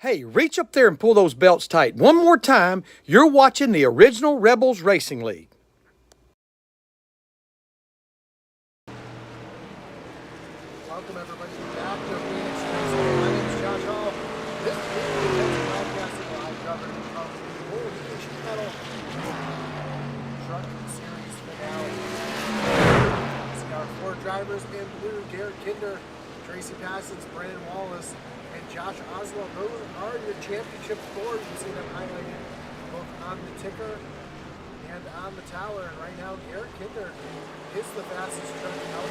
Hey, reach up there and pull those belts tight. One more time, you're watching the original Rebels Racing League. Welcome everybody back to Phoenix Raceway. My name is Josh Holl. This is the podcast live coverage of the Holl Sheet Metal Truck Series finale. See our four drivers in blue: Garrett Kinder, Tracy Passons, Brandon Wallace, and Josh Oswald. Those are your championship four. You can see them highlighted both on the ticker and on the tower. And right now, Garrett Kinder is the fastest truck out.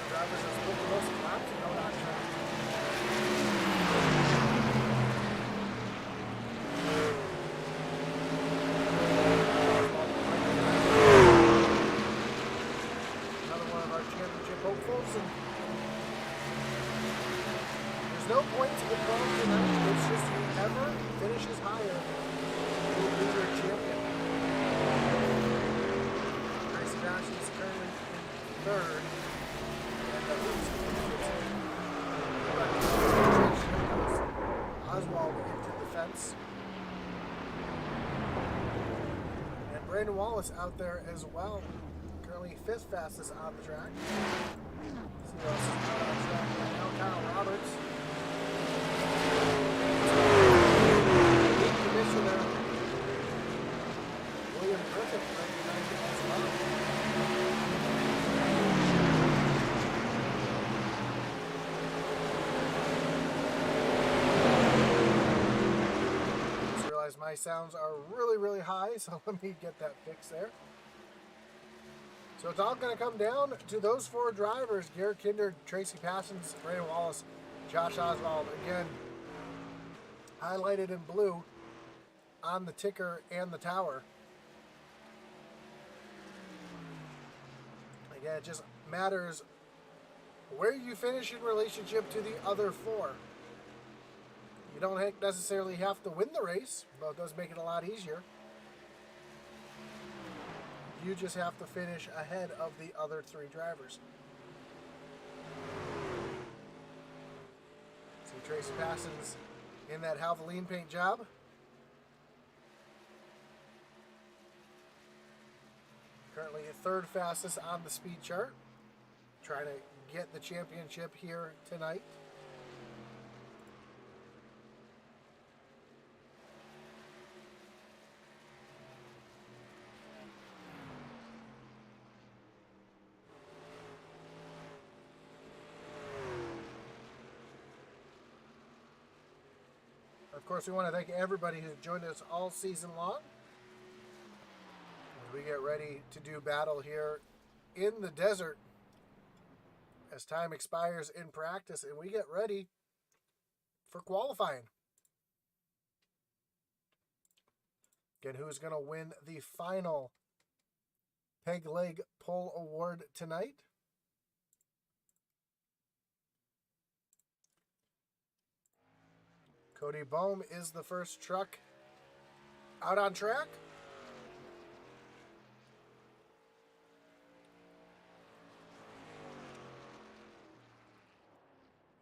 Drivers are split the most laps and no on track. Another one of our championship hopefuls. And there's no point to get wrong tonight. It's just whoever finishes higher will be your champion. Tracy Dash is currently in third. Oswald into the fence. And Brandon Wallace out there as well. Currently fifth fastest on the track. See who else is out on track right now. Kyle Roberts. Lead commissioner William Griffith right behind him as well. My sounds are really high, so let me get that fixed there. So it's all going to come down to those four drivers: Garrett Kinder, Tracy Passons, Brandon Wallace, Josh Oswald. Again, highlighted in blue on the ticker and the tower. Again, it just matters where you finish in relationship to the other four. You don't necessarily have to win the race, but it does make it a lot easier. You just have to finish ahead of the other three drivers. See Tracy Passons in that Havoline paint job. Currently third fastest on the speed chart. Trying to get the championship here tonight. Of course, we want to thank everybody who's joined us all season long. As we get ready to do battle here in the desert as time expires in practice and we get ready for qualifying. Again, who's going to win the final Peg Leg Pole Award tonight? Cody Bohm is the first truck out on track.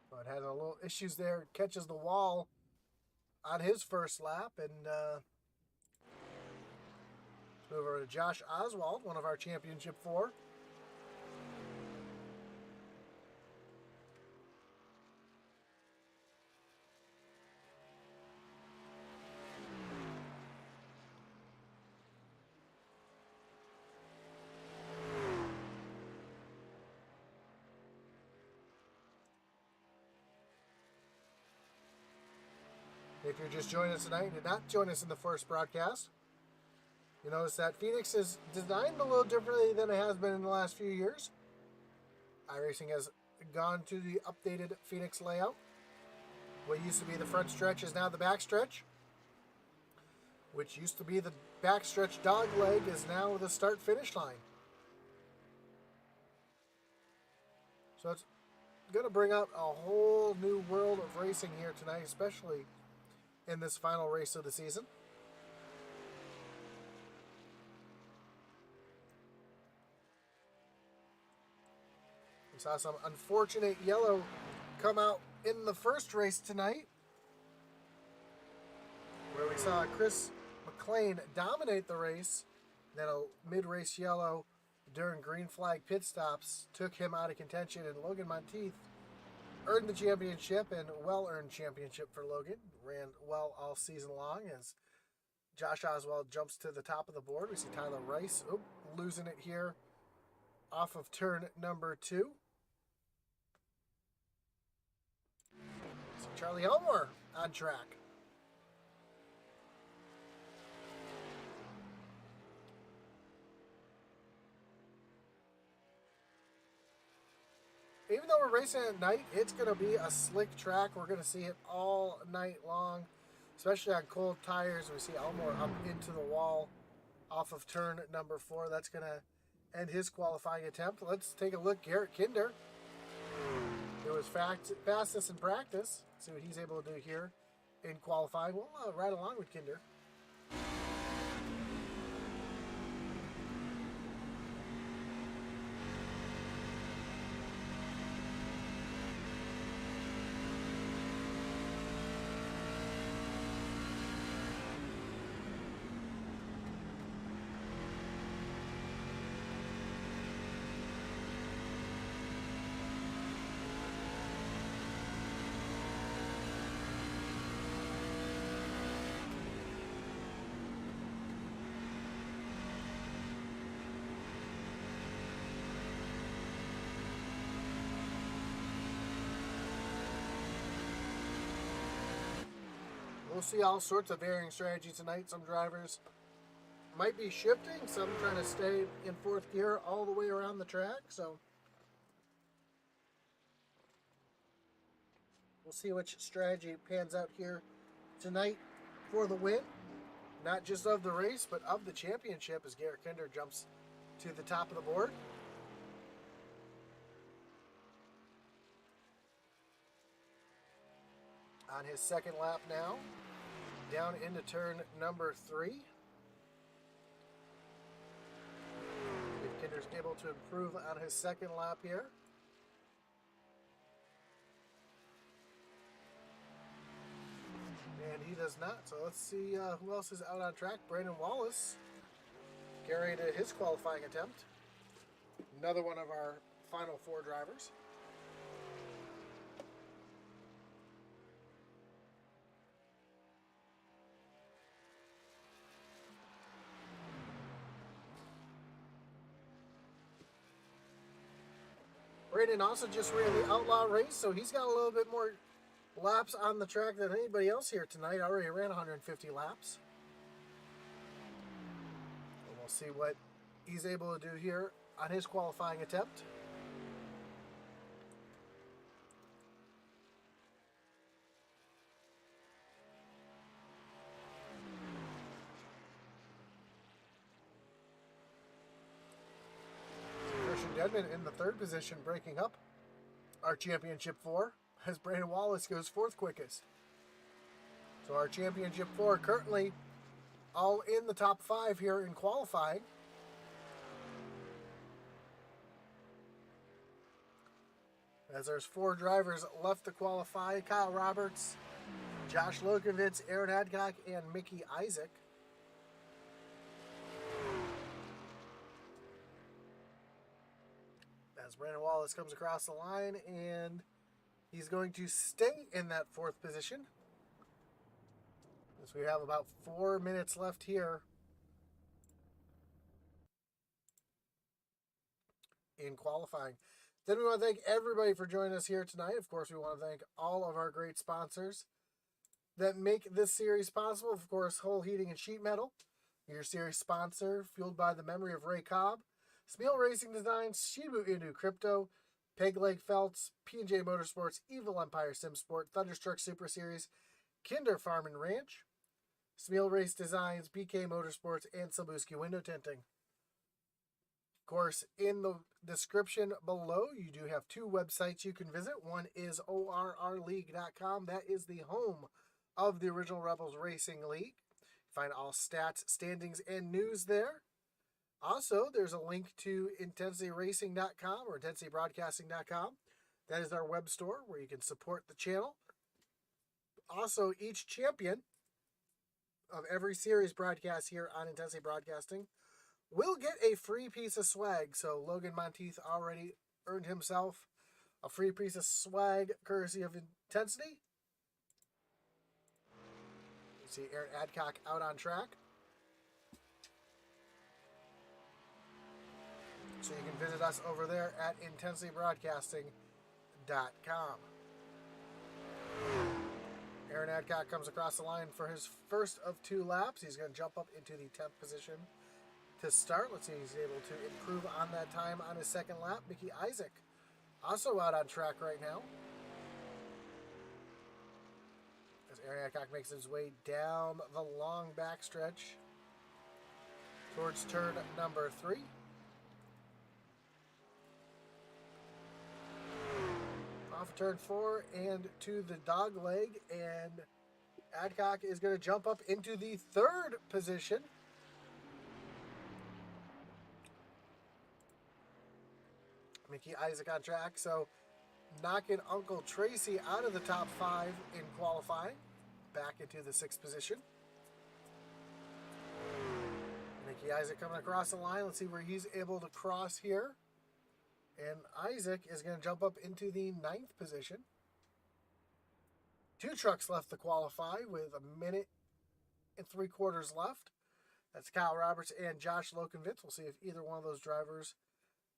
But had a little issues there. Catches the wall on his first lap. And move over to Josh Oswald, one of our championship four. If you're just joining us tonight and did not join us in the first broadcast, you notice that Phoenix is designed a little differently than it has been in the last few years. iRacing has gone to the updated Phoenix layout. What used to be the front stretch is now the back stretch. Which used to be the backstretch dog leg is now the start-finish line. So it's going to bring out a whole new world of racing here tonight, especially in this final race of the season. We saw some unfortunate yellow come out in the first race tonight, where we saw Chris McLean dominate the race. Then a mid-race yellow during green flag pit stops took him out of contention, and Logan Monteith earned the championship, and well-earned championship for Logan. Ran well all season long as Josh Oswald jumps to the top of the board. We see Tyler Rice losing it here off of turn number 2. So Charlie Elmore on track. Even though we're racing at night, it's going to be a slick track. We're going to see it all night long, especially on cold tires. We see Elmore up into the wall off of turn number 4. That's going to end his qualifying attempt. Let's take a look. Garrett Kinder. It was fastest in practice. See what he's able to do here in qualifying. We'll ride along with Kinder. We'll see all sorts of varying strategies tonight. Some drivers might be shifting, some trying to stay in 4th gear all the way around the track. So we'll see which strategy pans out here tonight for the win. Not just of the race, but of the championship, as Garrett Kinder jumps to the top of the board. On his second lap now, down into turn number 3. If Kinder's able to improve on his second lap here. And he does not. So let's see who else is out on track. Brandon Wallace carried his qualifying attempt. Another one of our final 4 drivers. Brandon also just ran the Outlaw race, so he's got a little bit more laps on the track than anybody else here tonight. Already ran 150 laps. And we'll see what he's able to do here on his qualifying attempt. Dedman in the 3rd position, breaking up our championship 4, as Brandon Wallace goes 4th quickest. So our championship 4 currently all in the top 5 here in qualifying. As there's 4 drivers left to qualify: Kyle Roberts, Josh Lokovitz, Aaron Adcock, and Mickey Isaac. As Brandon Wallace comes across the line, and he's going to stay in that 4th position. As we have about 4 minutes left here in qualifying. Then we want to thank everybody for joining us here tonight. Of course, we want to thank all of our great sponsors that make this series possible. Of course, Holl Heating and Sheet Metal, your series sponsor, fueled by the memory of Ray Cobb. Spiel Racing Designs, Shibu Inu Crypto, Peg Leg Felts, P&J Motorsports, Evil Empire Simsport, Thunderstruck Super Series, Kinder Farm and Ranch, Spiel Race Designs, BK Motorsports, and Silbuski Window Tinting. Of course, in the description below, you do have 2 websites you can visit. One is ORRLeague.com. That is the home of the Original Rebels Racing League. You find all stats, standings, and news there. Also, there's a link to intensityracing.com or intensitybroadcasting.com. That is our web store where you can support the channel. Also, each champion of every series broadcast here on Intensity Broadcasting will get a free piece of swag. So Logan Monteith already earned himself a free piece of swag courtesy of Intensity. You see Aaron Adcock out on track. So you can visit us over there at intensitybroadcasting.com. Aaron Adcock comes across the line for his first of 2 laps. He's going to jump up into the 10th position to start. Let's see if he's able to improve on that time on his second lap. Mickey Isaac also out on track right now. As Aaron Adcock makes his way down the long backstretch towards turn number 3. Off turn 4 and to the dog leg, and Adcock is going to jump up into the 3rd position. Mickey Isaac on track, so knocking Uncle Tracy out of the top 5 in qualifying, back into the 6th position. Mickey Isaac coming across the line. Let's see where he's able to cross here. And Isaac is going to jump up into the 9th position. 2 trucks left to qualify with 1 minute and 3/4 left. That's Kyle Roberts and Josh Lokenvitz. We'll see if either one of those drivers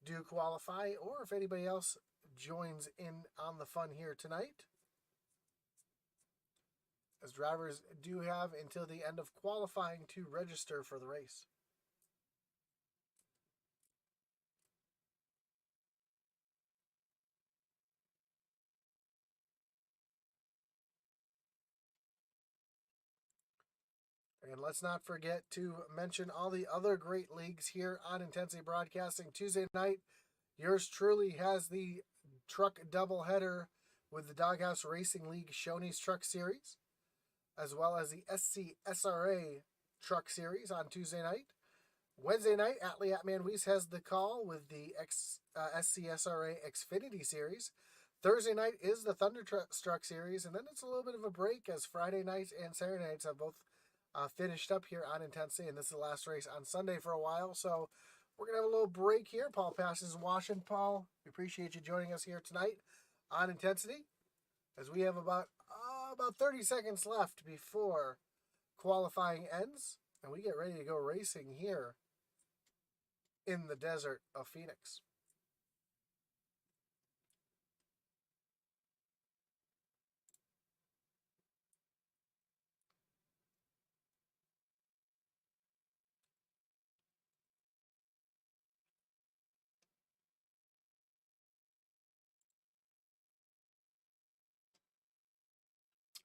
do qualify or if anybody else joins in on the fun here tonight. As drivers do have until the end of qualifying to register for the race. And let's not forget to mention all the other great leagues here on Intensity Broadcasting. Tuesday night, yours truly has the truck doubleheader with the Doghouse Racing League Shoney's Truck Series, as well as the SCSRA Truck Series on Tuesday night. Wednesday night, Atlee Atman Weiss has the call with the SCSRA Xfinity Series. Thursday night is the Thunderstruck Series, and then it's a little bit of a break as Friday nights and Saturday nights have both finished up here on Intensity, and this is the last race on Sunday for a while, so we're going to have a little break here. Paul Pass is watching. Paul, we appreciate you joining us here tonight on Intensity, as we have about 30 seconds left before qualifying ends, and we get ready to go racing here in the desert of Phoenix.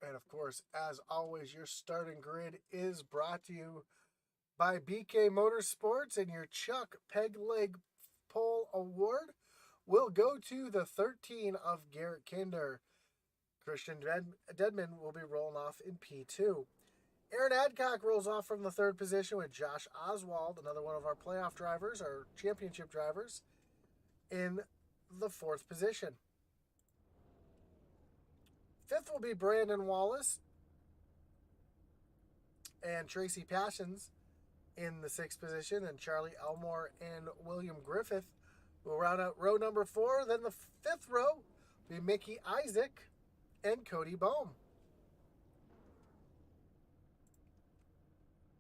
And of course, as always, your starting grid is brought to you by BK Motorsports, and your Chuck Peg Leg Pole Award will go to the 13 of Garrett Kinder. Christian Dedman will be rolling off in P2. Aaron Adcock rolls off from the 3rd position with Josh Oswald, another one of our playoff drivers, our championship drivers, in the 4th position. 5th will be Brandon Wallace and Tracy Passions in the 6th position, and Charlie Elmore and William Griffith will round out row number 4. Then the 5th row will be Mickey Isaac and Cody Bohm.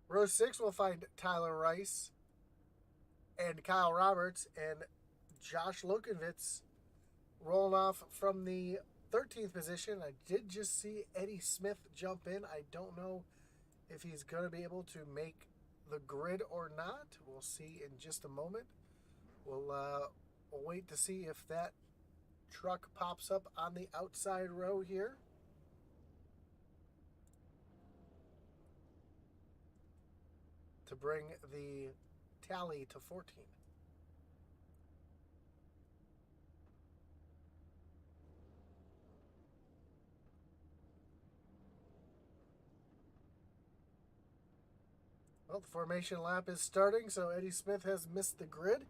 Row 6 will find Tyler Rice and Kyle Roberts and Josh Lokenvitz rolling off from the 13th position. I did just see Eddie Smith jump in. I don't know if he's going to be able to make the grid or not. We'll see in just a moment. We'll wait to see if that truck pops up on the outside row here. To bring the tally to 14. Well, the formation lap is starting, so Eddie Smith has missed the grid.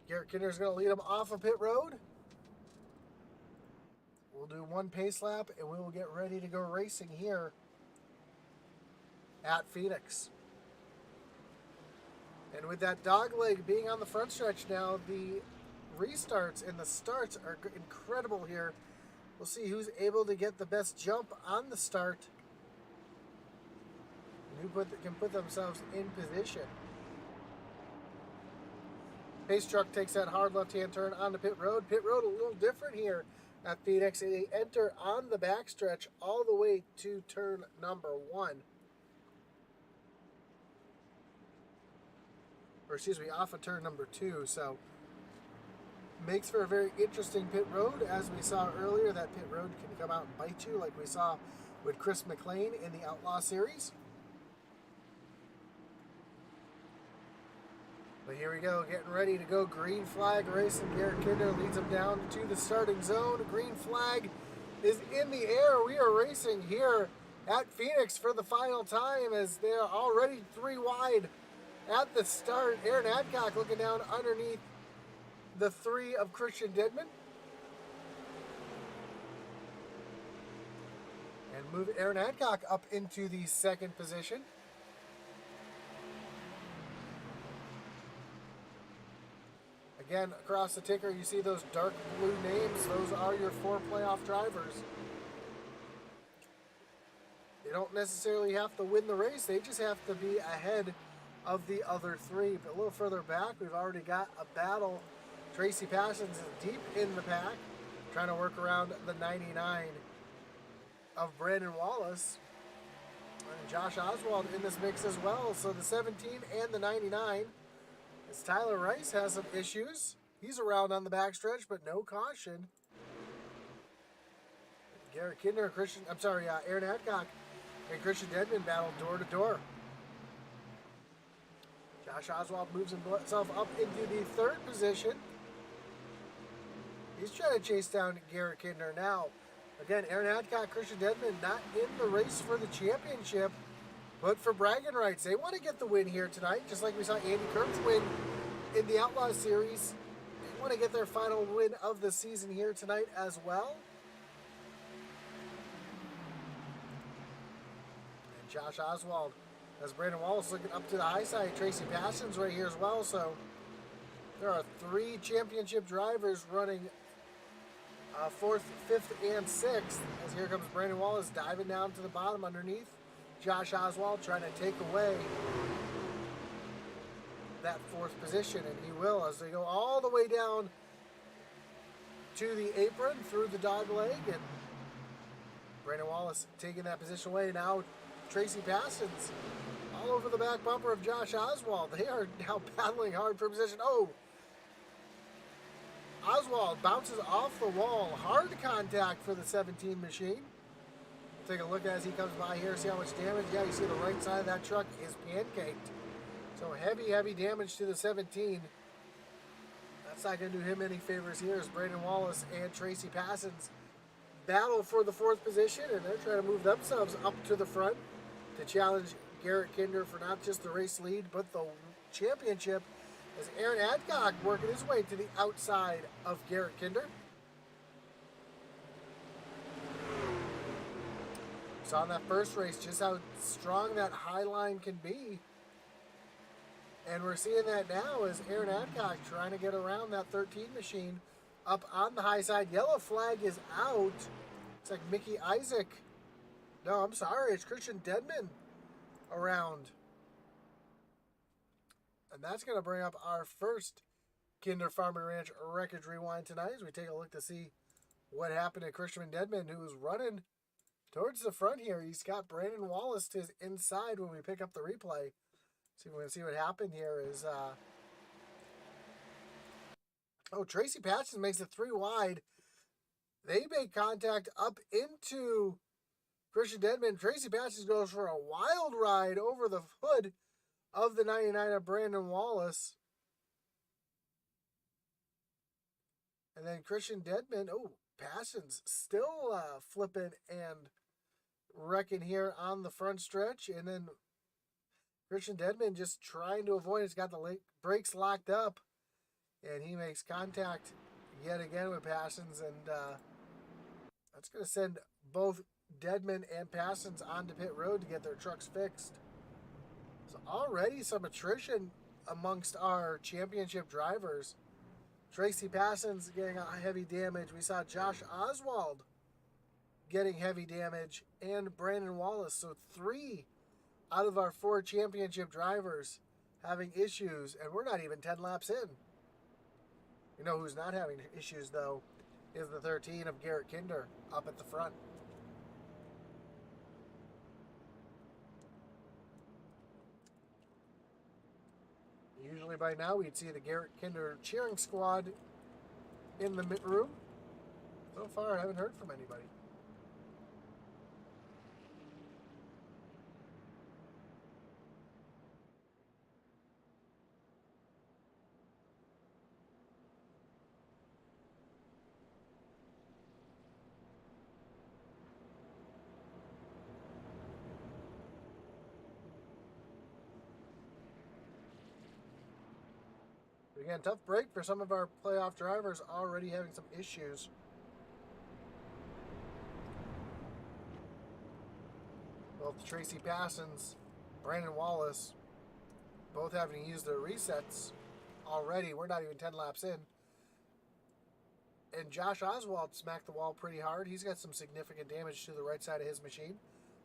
Garrett Kinder is going to lead him off of pit road. We'll do one pace lap, and we will get ready to go racing here at Phoenix. And with that dog leg being on the front stretch now, the restarts and the starts are incredible here. We'll see who's able to get the best jump on the start and who can put themselves in position. Pace truck takes that hard left-hand turn onto pit road. Pit road a little different here at Phoenix. They enter on the backstretch all the way to turn number 1. Or excuse me, off of turn number 2. So makes for a very interesting pit road. As we saw earlier, that pit road can come out and bite you like we saw with Chris McLean in the Outlaw Series. But here we go, getting ready to go. Green flag racing. Garrett Kinder leads them down to the starting zone. Green flag is in the air. We are racing here at Phoenix for the final time as they are already 3 wide at the start. Aaron Adcock looking down underneath the 3 of Christian Dedman. And move Aaron Adcock up into the 2nd position. Again, across the ticker, you see those dark blue names. Those are your 4 playoff drivers. They don't necessarily have to win the race. They just have to be ahead of the other 3. But a little further back, we've already got a battle. Tracy Parsons is deep in the pack, trying to work around the 99 of Brandon Wallace. And Josh Oswald in this mix as well. So the 17 and the 99. As Tyler Rice has some issues. He's around on the backstretch, but no caution. Garrett Kinder, Aaron Adcock and Christian Dedman battle door to door. Josh Oswald moves himself up into the 3rd position. He's trying to chase down Garrett Kinder now. Again, Aaron Adcock, Christian Dedman not in the race for the championship, but for bragging rights. They want to get the win here tonight, just like we saw Andy Kurtz win in the Outlaw Series. They want to get their final win of the season here tonight as well. And Josh Oswald as Brandon Wallace looking up to the high side. Tracy Parsons right here as well. So there are 3 championship drivers running 4th, 5th, and 6th. As here comes Brandon Wallace diving down to the bottom underneath Josh Oswald, trying to take away that 4th position, and he will as they go all the way down to the apron through the dog leg, and Brandon Wallace taking that position away. Now Tracy Parsons all over the back bumper of Josh Oswald. They are now battling hard for position. Oh, Oswald bounces off the wall. Hard contact for the 17 machine. Take a look as he comes by here, see how much damage. Yeah, you see the right side of that truck is pancaked. So heavy, heavy damage to the 17. That's not going to do him any favors here as Brandon Wallace and Tracy Parsons battle for the 4th position, and they're trying to move themselves up to the front to challenge Garrett Kinder for not just the race lead, but the championship, as Aaron Adcock working his way to the outside of Garrett Kinder. Saw in that first race just how strong that high line can be. And we're seeing that now as Aaron Adcock trying to get around that 13 machine up on the high side. Yellow flag is out. It's like Mickey Isaac. No, I'm sorry. It's Christian Dedman around. And that's going to bring up our first Kinder Farm and Ranch Wreckage Rewind tonight as we take a look to see what happened to Christian Dedman, who was running towards the front here. He's got Brandon Wallace to his inside when we pick up the replay. So we're going to see what happened here is... Tracy Parsons makes it 3 wide. They make contact up into Christian Dedman. Tracy Parsons goes for a wild ride over the hood of the 99 of Brandon Wallace. And then Christian Dedman, Parsons still flipping and wrecking here on the front stretch. And then Christian Dedman just trying to avoid. He's got the brakes locked up, and he makes contact yet again with Passons, and that's going to send both Dedman and Passons onto pit road to get their trucks fixed. So already some attrition amongst our championship drivers. Tracy Passons getting heavy damage. We saw Josh Oswald getting heavy damage, and Brandon Wallace. So 3 out of our 4 championship drivers having issues, and we're not even 10 laps in. You know who's not having issues, though, is the 13 of Garrett Kinder up at the front. Usually by now we'd see the Garrett Kinder cheering squad in the mid room. So far I haven't heard from anybody. Again, tough break for some of our playoff drivers already having some issues. Both Tracy Passons, Brandon Wallace, both having to use their resets already. We're not even 10 laps in. And Josh Oswald smacked the wall pretty hard. He's got some significant damage to the right side of his machine.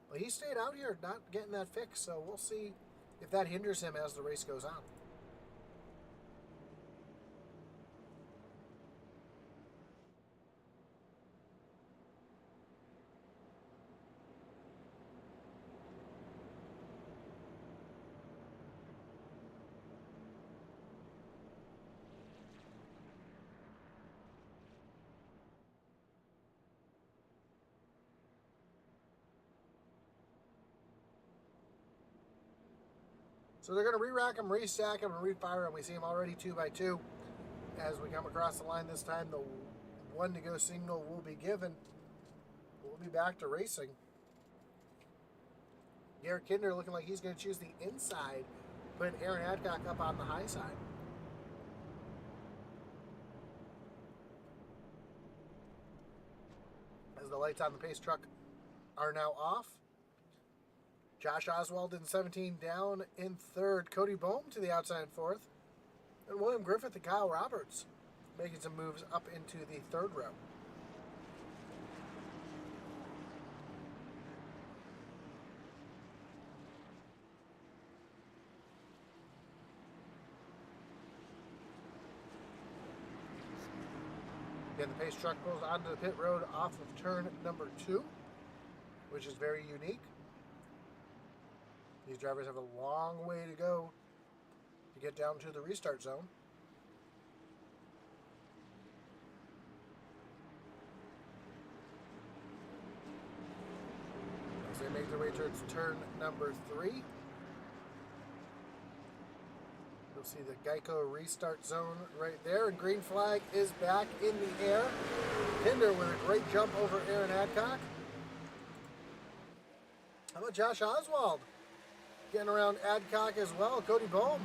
But he stayed out here not getting that fixed, so we'll see if that hinders him as the race goes on. So they're going to re-rack them, restack them, and refire them. We see them already 2 by 2. As we come across the line this time, the 1 to go signal will be given. We'll be back to racing. Garrett Kinder looking like he's going to choose the inside, putting Aaron Adcock up on the high side. As the lights on the pace truck are now off. Josh Oswald in 17 down in 3rd. Cody Bohm to the outside in 4th. And William Griffith and Kyle Roberts making some moves up into the 3rd row. Again, the pace truck pulls onto the pit road off of turn number 2, which is very unique. These drivers have a long way to go to get down to the restart zone. As they make their way towards turn number 3, you'll see the Geico restart zone right there, and green flag is back in the air. Kinder with a great jump over Aaron Adcock. How about Josh Oswald getting around Adcock as well? Cody Bohm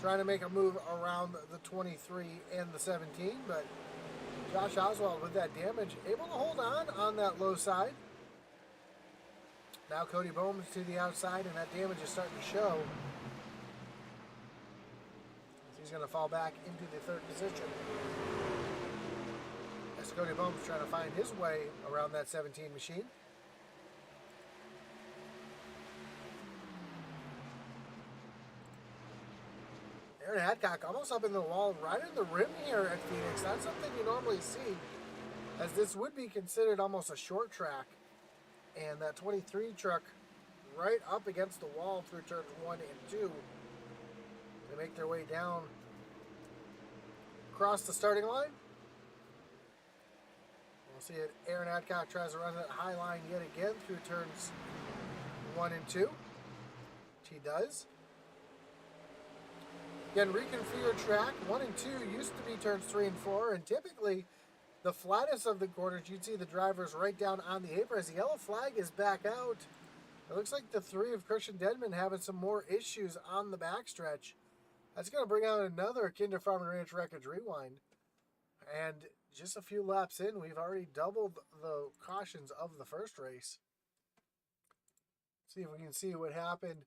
trying to make a move around the 23 and the 17, but Josh Oswald with that damage able to hold on that low side. Now Cody Bohm to the outside, and that damage is starting to show. He's going to fall back into the 3rd position. As Cody Bohm's trying to find his way around that 17 machine. Aaron Adcock almost up in the wall, right in the rim here at Phoenix. That's something you normally see, as this would be considered almost a short track. And that 23 truck right up against the wall through turns 1 and 2. They make their way down across the starting line. We'll see it. Aaron Adcock tries to run that high line yet again through turns 1 and 2, which he does. Again, reconfigured track 1 and 2 used to be turns 3 and 4, and typically the flattest of the corners, you'd see the drivers right down on the apron. As the yellow flag is back out, It looks like the three of Christian Dedman having some more issues on the backstretch. That's going to bring out another Kinder Farm and Ranch Wreckage Rewind. And just a few laps in, we've already doubled the cautions of the first race. See if we can see what happened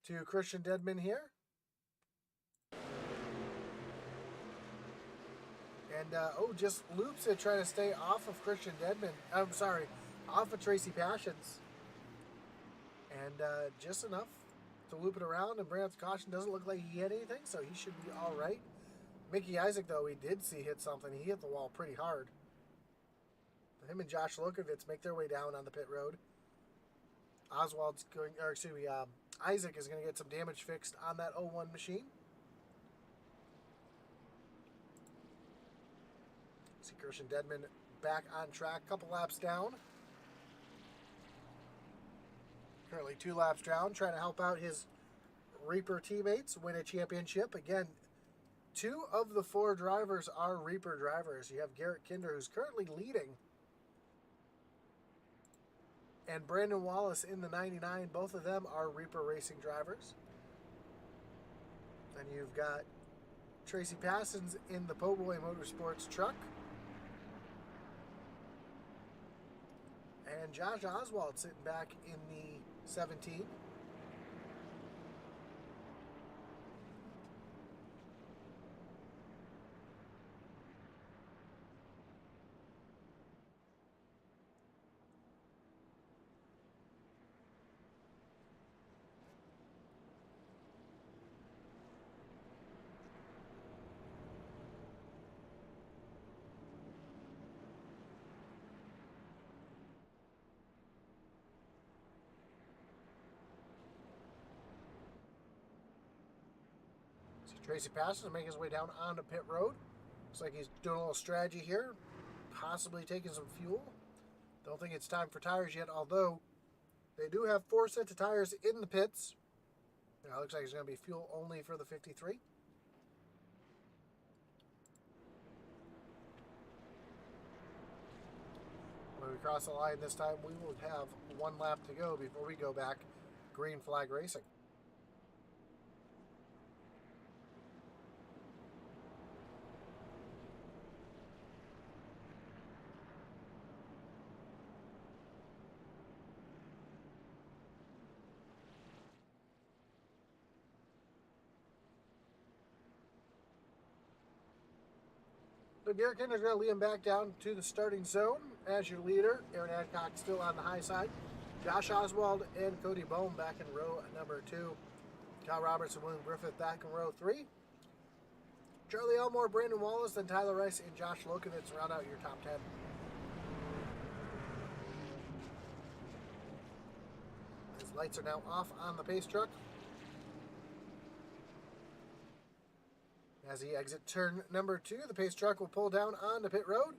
to Christian Dedman here. And, just loops it, trying to stay off of Christian Dedman. I'm sorry, off of Tracy Passions. And just enough to loop it around and bring out the caution. Doesn't look like he hit anything, so he should be all right. Mickey Isaac, though, we did see hit something. He hit the wall pretty hard. Him and Josh Lokovitz make their way down on the pit road. Isaac is going to get some damage fixed on that 01 machine. See Christian Dedman back on track, couple laps down. Currently 2 laps down, trying to help out his Reaper teammates win a championship. Again, 2 of the 4 drivers are Reaper drivers. You have Garrett Kinder, who's currently leading, and Brandon Wallace in the 99. Both of them are Reaper Racing drivers. Then you've got Tracy Passons in the Po' Boy Motorsports truck. And Josh Oswald sitting back in the 17. See Tracy Passons making his way down onto pit road. Looks like he's doing a little strategy here, possibly taking some fuel. Don't think it's time for tires yet, although they do have 4 sets of tires in the pits. Now it looks like it's going to be fuel only for the 53. When we cross the line this time, we will have 1 lap to go before we go back green flag racing. So Garrett Kinder's going to lead him back down to the starting zone as your leader. Aaron Adcock still on the high side. Josh Oswald and Cody Bohm back in row number 2. Kyle Roberts and William Griffith back in row 3. Charlie Elmore, Brandon Wallace, then Tyler Rice and Josh Lokovitz round out your top 10. His lights are now off on the pace truck. As he exits turn number 2, the pace truck will pull down onto pit road.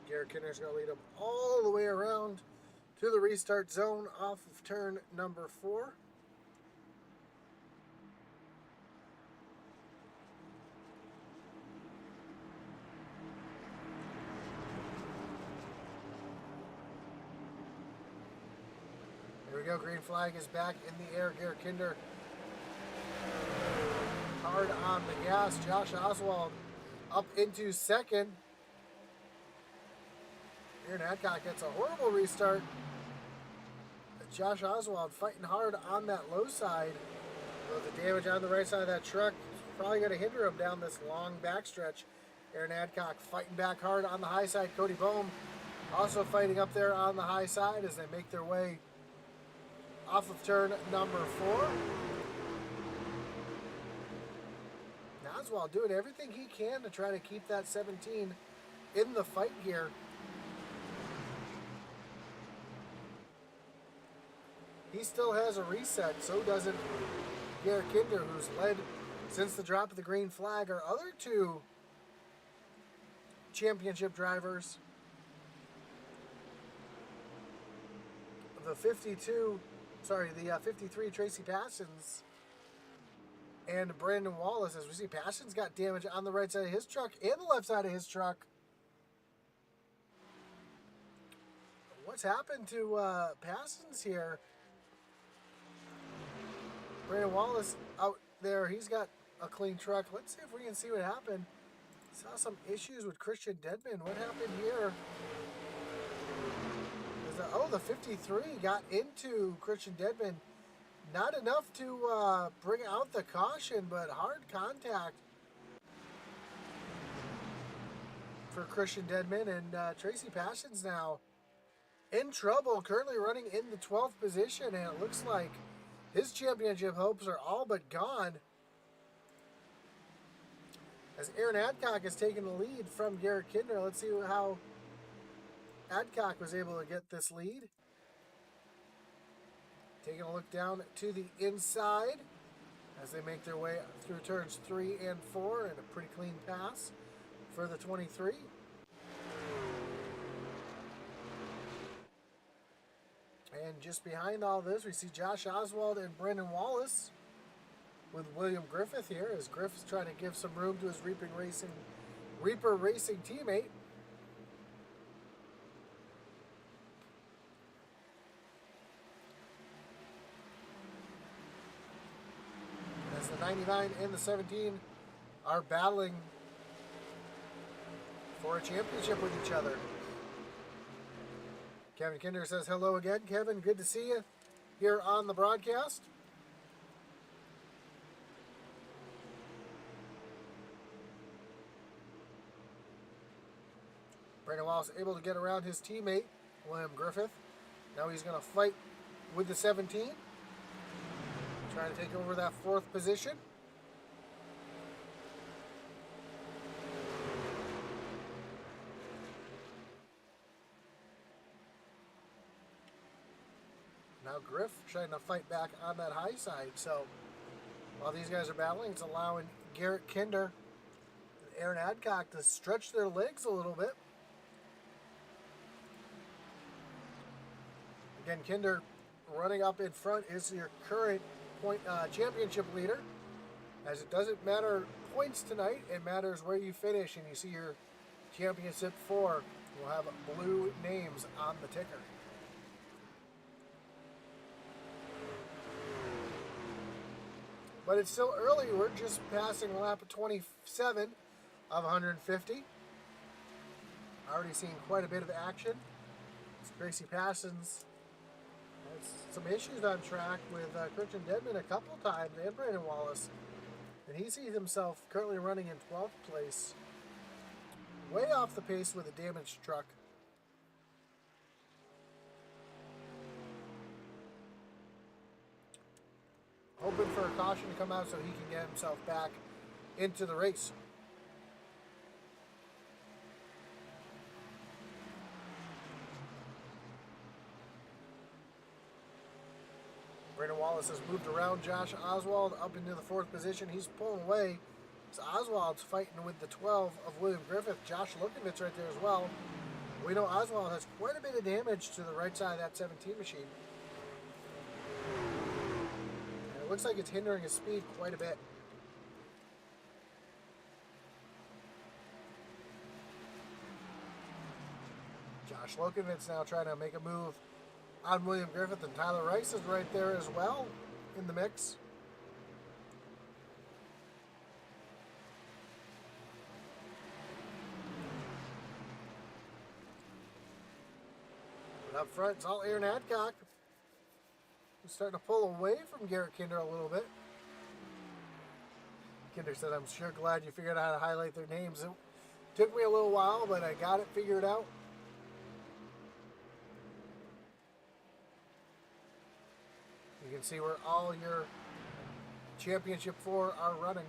Garrett Kinder's going to lead him all the way around to the restart zone off of turn number 4. There we go. Green flag is back in the air. Garrett Kinder hard on the gas. Josh Oswald up into second. Aaron Adcock gets a horrible restart. Josh Oswald fighting hard on that low side. Well, the damage on the right side of that truck is probably going to hinder him down this long backstretch. Aaron Adcock fighting back hard on the high side. Cody Bohm also fighting up there on the high side as they make their way off of turn number 4. Oswald doing everything he can to try to keep that 17 in the fight here. He still has a reset, so doesn't Garrett Kinder, who's led Since the drop of the green flag, our other two championship drivers, the 53 Tracy Passons and Brandon Wallace, as we see Passons got damage on the right side of his truck and the left side of his truck. What's happened to Passons here? Brandon Wallace out there, he's got a clean truck. Let's see if we can see what happened. Saw some issues with Christian Dedman. What happened here? The 53 got into Christian Dedman. Not enough to bring out the caution, but hard contact for Christian Dedman. And Tracy Passons now in trouble, currently running in the 12th position. And it looks like his championship hopes are all but gone, as Aaron Adcock has taken the lead from Garrett Kinder. Let's see how Adcock was able to get this lead. Taking a look down to the inside as they make their way through turns 3 and 4, and a pretty clean pass for the 23. And just behind all this, we see Josh Oswald and Brendan Wallace with William Griffith here, as Griffith's trying to give some room to his Reaper Racing teammate. As the 99 and the 17 are battling for a championship with each other. Kevin Kinder says hello again. Kevin, good to see you here on the broadcast. Brandon Wallace able to get around his teammate, William Griffith. Now he's going to fight with the 17. Trying to take over that 4th position. Now Griff trying to fight back on that high side. So while these guys are battling, it's allowing Garrett Kinder and Aaron Adcock to stretch their legs a little bit. Again, Kinder running up in front is your current championship leader, as it doesn't matter points tonight, it matters where you finish. And you see your championship 4 will have blue names on the ticker. But it's still early. We're just passing lap 27 of 150. Already seeing quite a bit of action. It's Tracy Passons has some issues on track with Christian Dedman a couple times, and Brandon Wallace. And he sees himself currently running in 12th place. Way off the pace with a damaged truck. Hoping for a caution to come out so he can get himself back into the race. Brandon Wallace has moved around Josh Oswald up into the 4th position. He's pulling away. So Oswald's fighting with the 12 of William Griffith. Josh Lukovitz right there as well. We know Oswald has quite a bit of damage to the right side of that 17 machine. And it looks like it's hindering his speed quite a bit. Josh Lukovitz now trying to make a move on William Griffith, and Tyler Rice is right there as well in the mix. But up front, it's all Aaron Adcock. He's starting to pull away from Garrett Kinder a little bit. Kinder said, "I'm sure glad you figured out how to highlight their names. It took me a little while, but I got it figured out." You can see where all your championship 4 are running.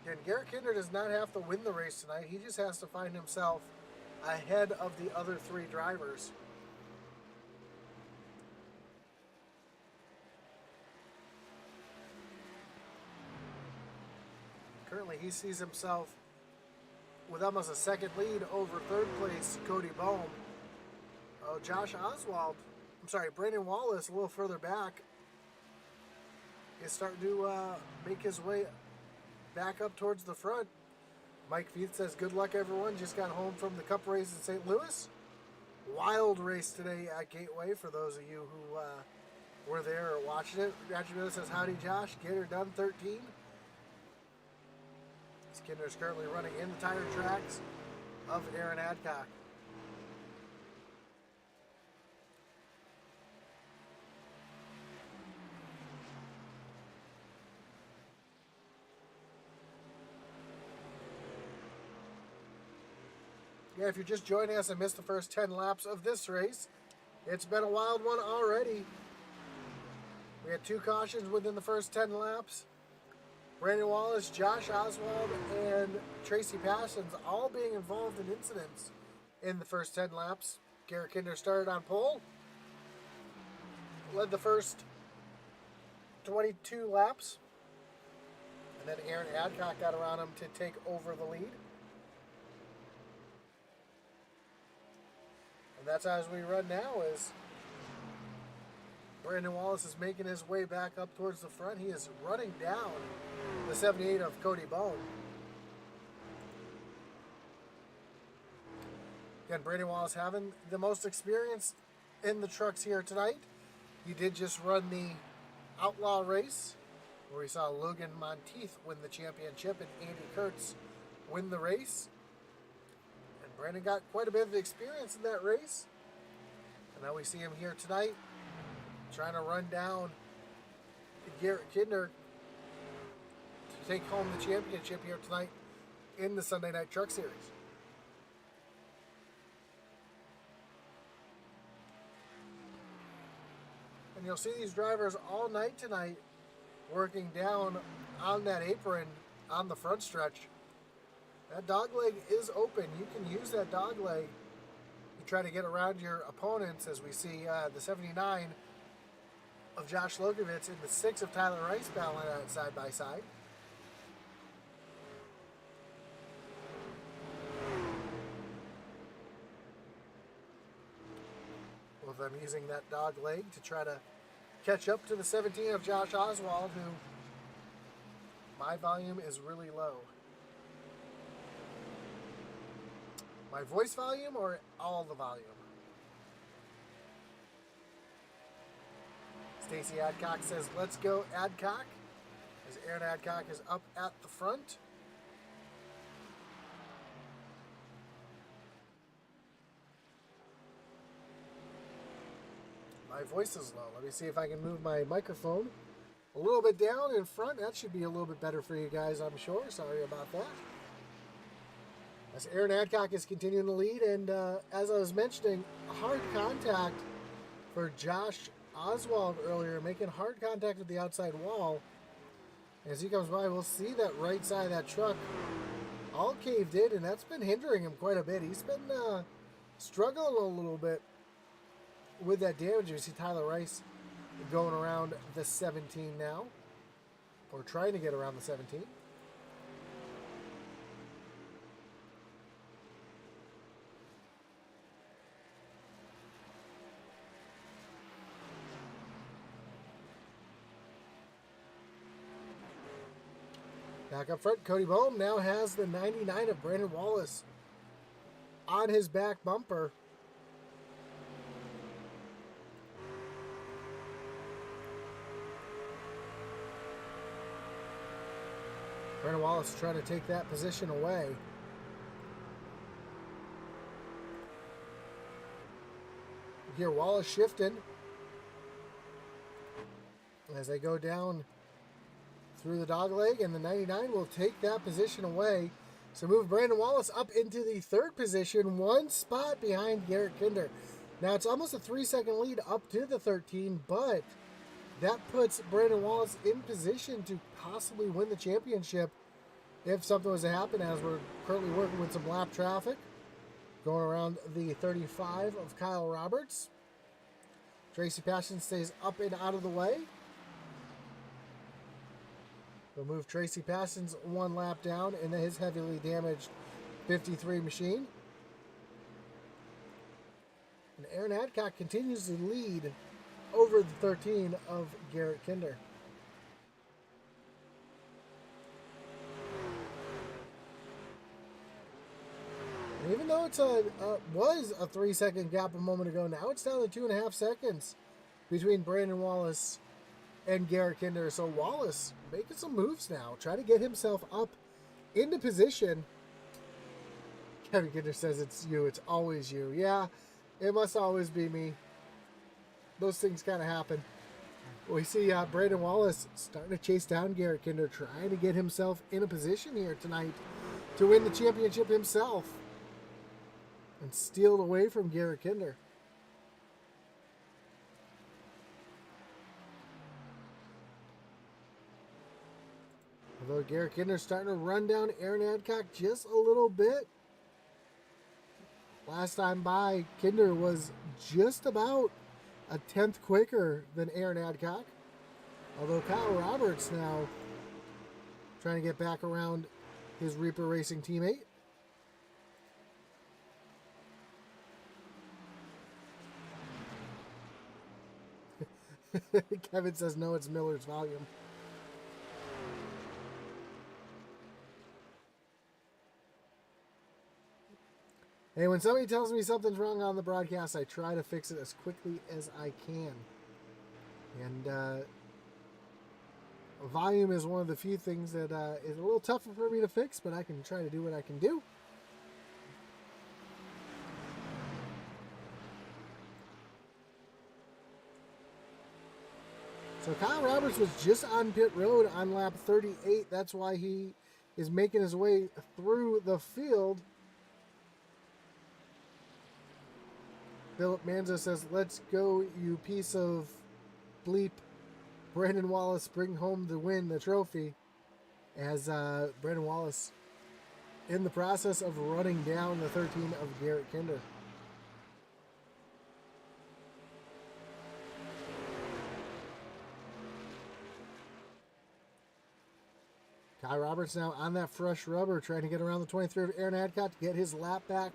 And Garrett Kinder does not have to win the race tonight. He just has to find himself ahead of the other 3 drivers. Currently, he sees himself with almost a second lead over 3rd place Cody Bohm. Oh, Brandon Wallace a little further back is starting to make his way back up towards the front. Mike Feith says, good luck, everyone. Just got home from the Cup race in St. Louis. Wild race today at Gateway for those of you who were there or watching it. Attribute says, howdy, Josh. Get her done, 13. Skinner is currently running in the tire tracks of Aaron Adcock. Yeah, if you're just joining us and missed the first 10 laps of this race, it's been a wild one already. We had 2 cautions within the first 10 laps. Brandon Wallace, Josh Oswald, and Tracy Passons all being involved in incidents in the first 10 laps. Garrett Kinder started on pole, led the first 22 laps, and then Aaron Adcock got around him to take over the lead. And that's as we run now, is Brandon Wallace is making his way back up towards the front. He is running down the 78 of Cody Bohm. Again, Brandon Wallace having the most experience in the trucks here tonight. He did just run the Outlaw race, where we saw Logan Monteith win the championship and Andy Kurtz win the race. And Brandon got quite a bit of experience in that race. And now we see him here tonight, trying to run down Garrett Kinder to take home the championship here tonight in the Sunday Night Truck Series. And you'll see these drivers all night tonight working down on that apron on the front stretch. That dog leg is open. You can use that dog leg to try to get around your opponents, as we see the 79 of Josh Lokovitz and the 6 of Tyler Rice battling out side by side. Both of them using that dog leg to try to catch up to the 17 of Josh Oswald, who my volume is really low. My voice volume or all the volume? Stacy Adcock says, let's go Adcock, as Aaron Adcock is up at the front. My voice is low. Let me see if I can move my microphone a little bit down in front. That should be a little bit better for you guys, I'm sure. Sorry about that. As Aaron Adcock is continuing to lead, and as I was mentioning, hard contact for Josh Oswald earlier, making hard contact with the outside wall. As he comes by, we'll see that right side of that truck all caved in, and that's been hindering him quite a bit. He's been struggling a little bit with that damage. You see Tyler Rice going around the 17 now, or trying to get around the 17. Back up front, Cody Bohm now has the 99 of Brandon Wallace on his back bumper. Brandon Wallace is trying to take that position away. You hear Wallace shifting as they go down through the dogleg, and the 99 will take that position away. So move Brandon Wallace up into the 3rd position, 1 spot behind Garrett Kinder. Now it's almost a 3-second lead up to the 13, but that puts Brandon Wallace in position to possibly win the championship if something was to happen, as we're currently working with some lap traffic, going around the 35 of Kyle Roberts. Tracy Passion stays up and out of the way. We'll move Tracy Passion's one lap down in his heavily damaged 53 machine. And Aaron Adcock continues to lead over the 13 of Garrett Kinder. And even though it's was a 3-second gap a moment ago, now it's down to 2.5 seconds between Brandon Wallace and Garrett Kinder. So Wallace making some moves now, trying to get himself up into position. Kevin Kinder says it's you, it's always you. Yeah, it must always be me. Those things kind of happen. We see Brandon Wallace starting to chase down Garrett Kinder, trying to get himself in a position here tonight to win the championship himself and steal it away from Garrett Kinder. Although Garrett Kinder's starting to run down Aaron Adcock just a little bit. Last time by, Kinder was just about a 10th quicker than Aaron Adcock. Although Kyle Roberts now trying to get back around his Reaper Racing teammate. Kevin says no, it's Miller's volume. Hey, when somebody tells me something's wrong on the broadcast, I try to fix it as quickly as I can. And volume is one of the few things that is a little tougher for me to fix, but I can try to do what I can do. So Kyle Roberts was just on pit road on lap 38. That's why he is making his way through the field. Philip Manzo says, let's go, you piece of bleep. Brandon Wallace bring home the win, the trophy. As Brandon Wallace in the process of running down the 13 of Garrett Kinder. Kyle Roberts now on that fresh rubber, trying to get around the 23 of Aaron Adcock to get his lap back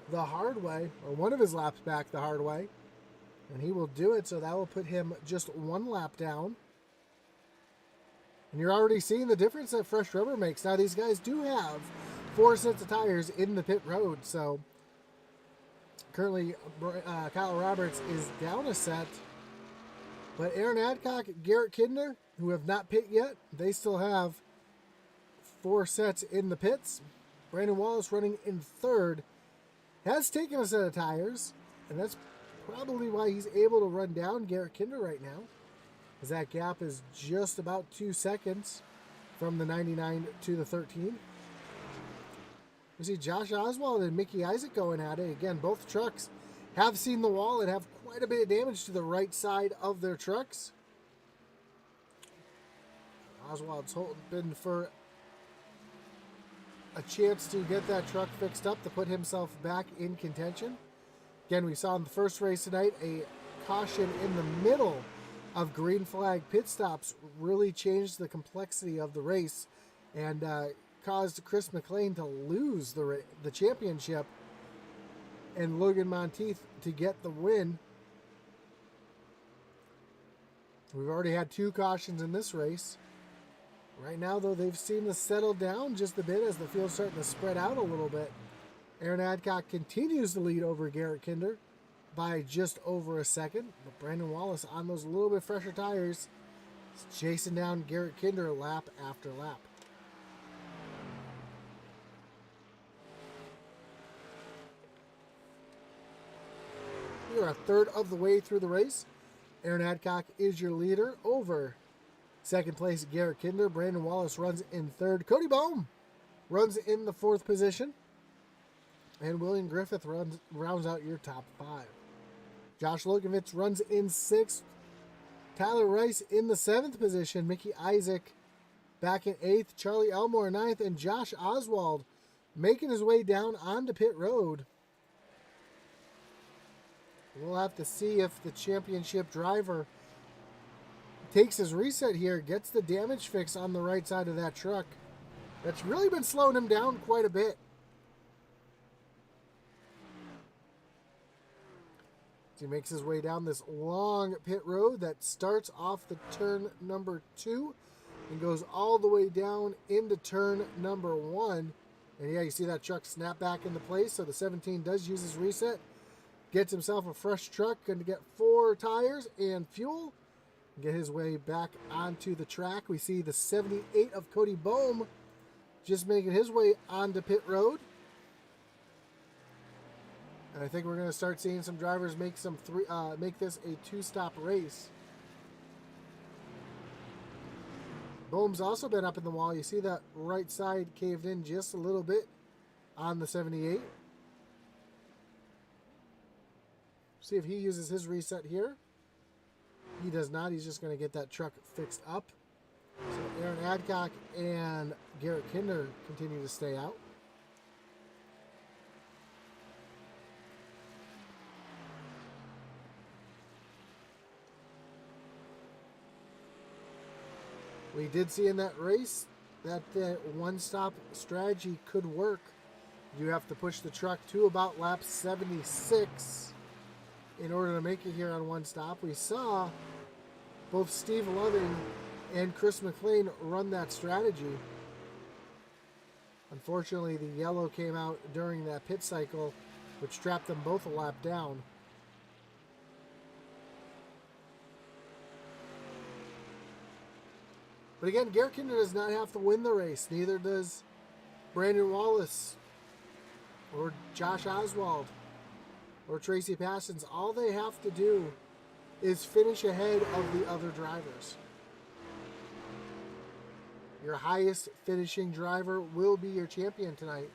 the hard way, or one of his laps back the hard way. And he will do it, so that will put him just one lap down. And you're already seeing the difference that fresh rubber makes. Now, these guys do have 4 sets of tires in the pit road, so currently Kyle Roberts is down a set. But Aaron Adcock, Garrett Kinder, who have not pit yet, they still have 4 sets in the pits. Brandon Wallace running in third has taken a set of tires, and that's probably why he's able to run down Garrett Kinder right now, as that gap is just about 2 seconds from the 99 to the 13. We see Josh Oswald and Mickey Isaac going at it. Again, both trucks have seen the wall and have quite a bit of damage to the right side of their trucks. Oswald's hoping for a chance to get that truck fixed up to put himself back in contention. Again, we saw in the first race tonight a caution in the middle of green flag pit stops really changed the complexity of the race and caused Chris McLean to lose the championship and Logan Monteith to get the win. We've already had 2 cautions in this race. Right now, though, they've seemed to settle down just a bit as the field's starting to spread out a little bit. Aaron Adcock continues to lead over Garrett Kinder by just over a second. But Brandon Wallace on those little bit fresher tires is chasing down Garrett Kinder lap after lap. We are a third of the way through the race. Aaron Adcock is your leader over second place Garrett Kinder. Brandon Wallace runs in third. Cody Bohm runs in the 4th position. And William Griffith rounds out your top 5. Josh Lokovich runs in 6th. Tyler Rice in the 7th position. Mickey Isaac back in 8th, Charlie Elmore 9th, and Josh Oswald making his way down onto pit road. We'll have to see if the championship driver takes his reset here, gets the damage fix on the right side of that truck. That's really been slowing him down quite a bit. He makes his way down this long pit road that starts off the turn number 2 and goes all the way down into turn number 1. And yeah, you see that truck snap back into place. So the 17 does use his reset. Gets himself a fresh truck, going to get 4 tires and fuel. Get his way back onto the track. We see the 78 of Cody Boehm just making his way onto pit road. And I think we're going to start seeing some drivers make this a 2-stop race. Boehm's also been up in the wall. You see that right side caved in just a little bit on the 78. See if he uses his reset here. He does not. He's just going to get that truck fixed up. So Aaron Adcock and Garrett Kinder continue to stay out. We did see in that race that one-stop strategy could work. You have to push the truck to about lap 76 in order to make it here on one stop. We saw both Steve Loving and Chris McLean run that strategy. Unfortunately, the yellow came out during that pit cycle, which trapped them both a lap down. But again, Garrett Kinder does not have to win the race. Neither does Brandon Wallace or Josh Oswald or Tracy Passons. All they have to do is finish ahead of the other drivers. Your highest finishing driver will be your champion tonight.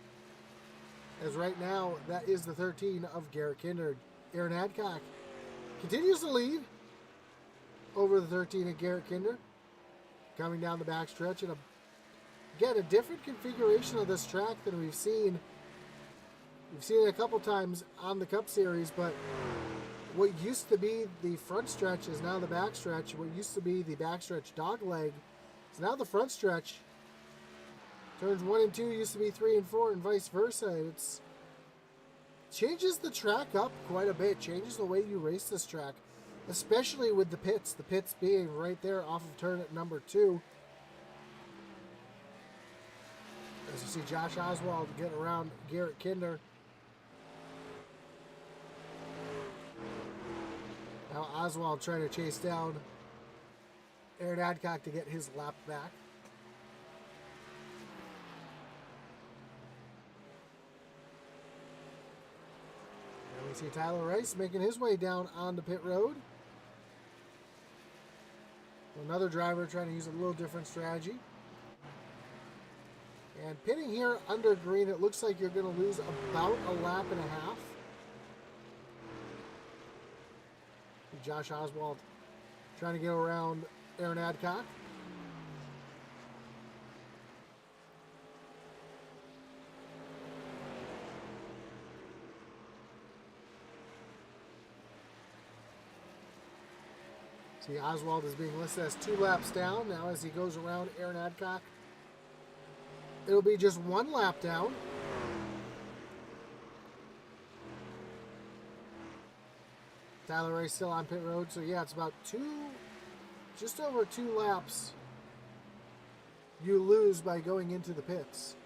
As right now, that is the 13 of Garrett Kinder. Aaron Adcock continues to lead over the 13 of Garrett Kinder. Coming down the backstretch, and again, a different configuration of this track than we've seen. We've seen it a couple times on the Cup Series, but what used to be the front stretch is now the backstretch. What used to be the backstretch dogleg is now the front stretch. Turns 1 and 2 used to be 3 and 4, and vice versa. It changes the track up quite a bit. Changes the way you race this track. Especially with the pits. The pits being right there off of turn at number 2. As you see Josh Oswald getting around Garrett Kinder. Now Oswald trying to chase down Aaron Adcock to get his lap back. And we see Tyler Rice making his way down onto pit road. Another driver trying to use a little different strategy. And pitting here under green, it looks like you're going to lose about a lap and a half. Josh Oswald trying to get around Aaron Adcock. See, Oswald is being listed as 2 laps down. Now as he goes around Aaron Adcock, it'll be just 1 lap down. Tyler Ray still on pit road, so yeah, it's about just over 2 laps you lose by going into the pits.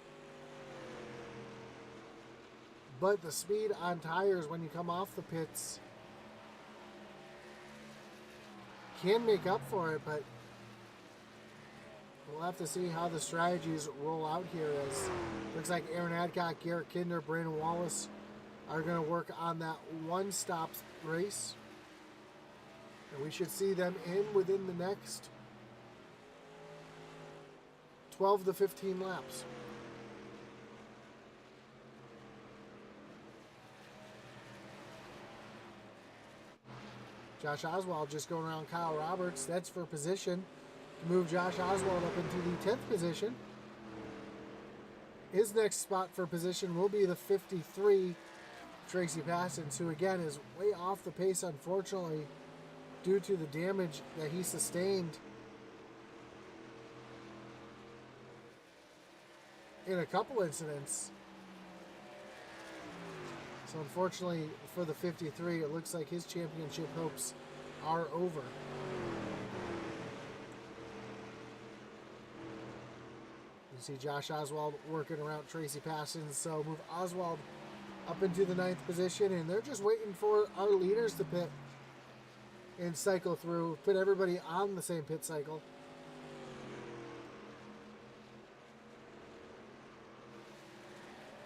But the speed on tires when you come off the pits can make up for it, but we'll have to see how the strategies roll out here, as looks like Aaron Adcock, Garrett Kinder, Brandon Wallace are going to work on that one-stop race. And we should see them in within the next 12 to 15 laps. Josh Oswald just going around Kyle Roberts. That's for position. to move Josh Oswald up into the 10th position. His next spot for position will be the 53, Tracy Passons, who again is way off the pace, unfortunately, due to the damage that he sustained in a couple incidents. So unfortunately for the 53, it looks like his championship hopes are over. You see Josh Oswald working around Tracy Passons, so move Oswald up into the 9th position, and they're just waiting for our leaders to pit and cycle through, put everybody on the same pit cycle.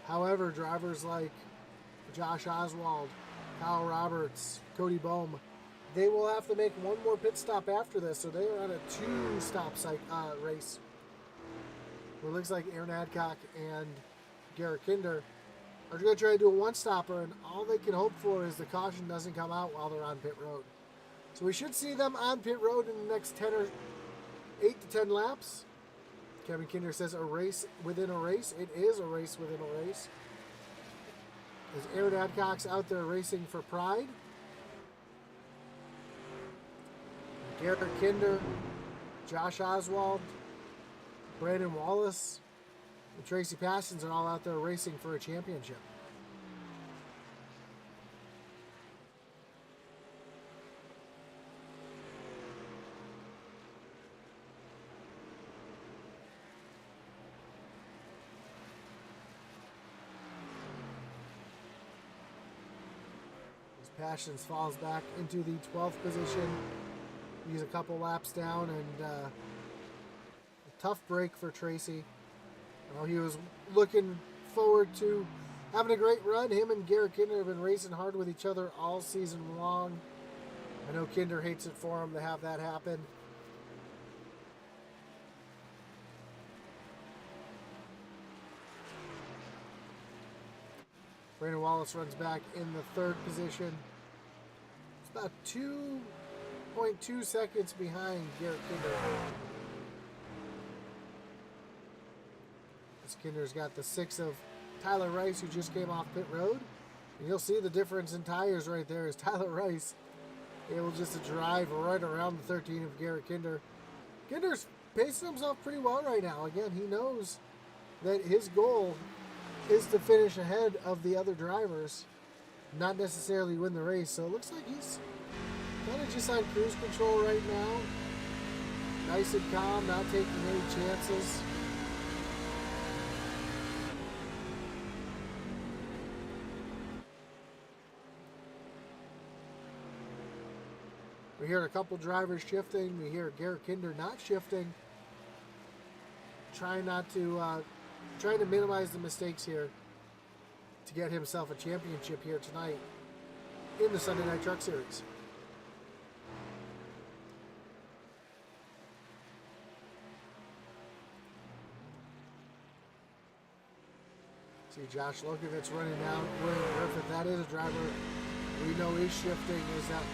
However, drivers like Josh Oswald, Kyle Roberts, Cody Bohm, they will have to make one more pit stop after this, so they are on a 2-stop race. Where it looks like Aaron Adcock and Garrett Kinder are going to try to do a one-stopper, and all they can hope for is the caution doesn't come out while they're on pit road. So we should see them on pit road in the next 8 to 10 laps. Kevin Kinder says a race within a race. It is a race within a race. As Aaron Adcock's out there racing for pride. Garrett Kinder, Josh Oswald, Brandon Wallace, and Tracy Passons are all out there racing for a championship. As Passons falls back into the 12th position. He's a couple laps down, and a tough break for Tracy. He was looking forward to having a great run. Him and Garrett Kinder have been racing hard with each other all season long. I know Kinder hates it for him to have that happen. Brandon Wallace runs back in the 3rd position. It's about 2.2 seconds behind Garrett Kinder. This Kinder's got the 6 of Tyler Rice, who just came off pit road. And you'll see the difference in tires right there as Tyler Rice able just to drive right around the 13 of Garrett Kinder. Kinder's pacing himself pretty well right now. Again, he knows that his goal is to finish ahead of the other drivers, not necessarily win the race. So it looks like he's kind of just on cruise control right now. Nice and calm, not taking any chances. We hear a couple drivers shifting. We hear Garrett Kinder not shifting. Trying to minimize the mistakes here to get himself a championship here tonight in the Sunday Night Truck Series. See Josh Lokovitz running down William Griffith. That is a driver we know is shifting. Is that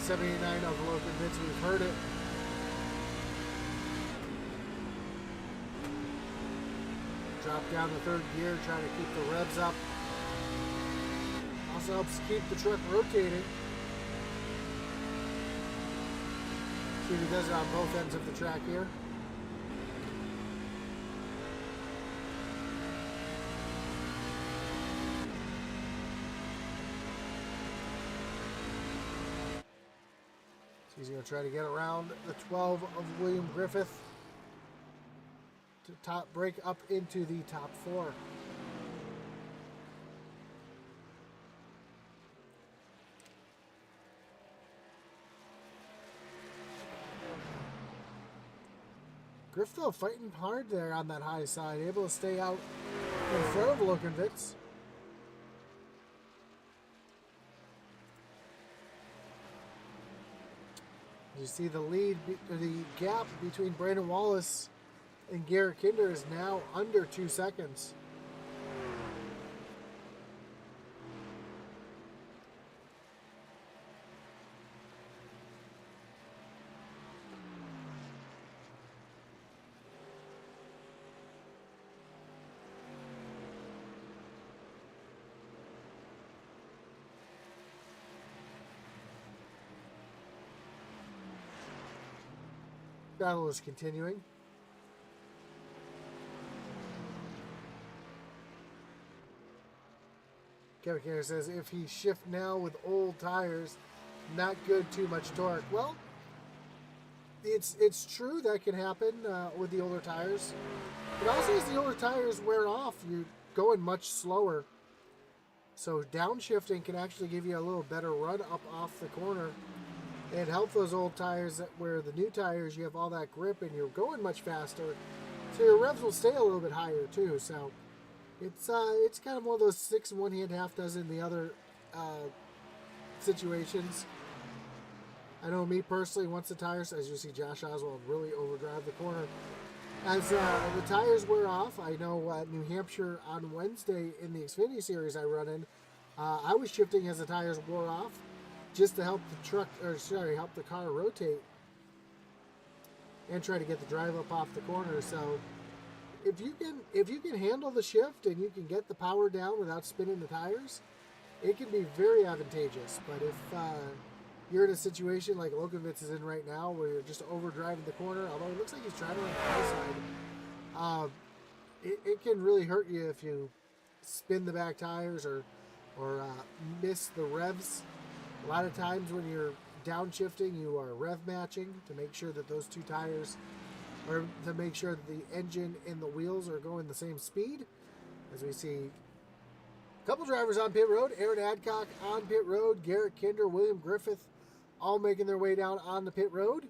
79 of Lokovitz? We've heard it. Drop down the 3rd gear, trying to keep the revs up. Also helps keep the truck rotating. See if he does it on both ends of the track here. So he's going to try to get around the 12 of William Griffith to break up into the top 4. Griffith fighting hard there on that high side, able to stay out in front of Lokovitz. You see the gap between Brandon Wallace and Garrett Kinder is now under 2 seconds. Battle is continuing. Kevin Kinner says, if he shift now with old tires, not good, too much torque. Well, it's true that can happen with the older tires. But also as the older tires wear off, you're going much slower. So downshifting can actually give you a little better run up off the corner and help those old tires where the new tires, you have all that grip and you're going much faster. So your revs will stay a little bit higher too. So it's kind of one of those 6 in one hand, half dozen the other situations. I know me personally, once the tires, as you see Josh Oswald really overdrive the corner. As the tires wear off, I know at New Hampshire on Wednesday in the Xfinity Series I run in, I was shifting as the tires wore off, just to help help the car rotate and try to get the drive up off the corner. So if you can handle the shift and you can get the power down without spinning the tires, it can be very advantageous. But if you're in a situation like Lokovitz is in right now, where you're just overdriving the corner, although it looks like he's trying to run the high side, it can really hurt you if you spin the back tires or miss the revs. A lot of times when you're downshifting, you are rev matching to make sure that those two tires, or to make sure that the engine and the wheels are going the same speed. As we see a couple drivers on pit road, Aaron Adcock on pit road, Garrett Kinder, William Griffith, all making their way down on the pit road.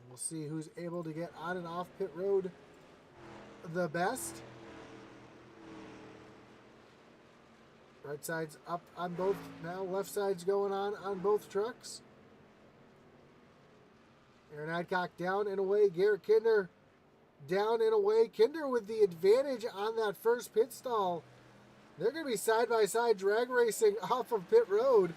We'll see who's able to get on and off pit road the best. Right side's up on both now, left side's going on both trucks. Aaron Adcock down and away, Garrett Kinder down and away. Kinder with the advantage on that first pit stall. They're going to be side-by-side drag racing off of pit road.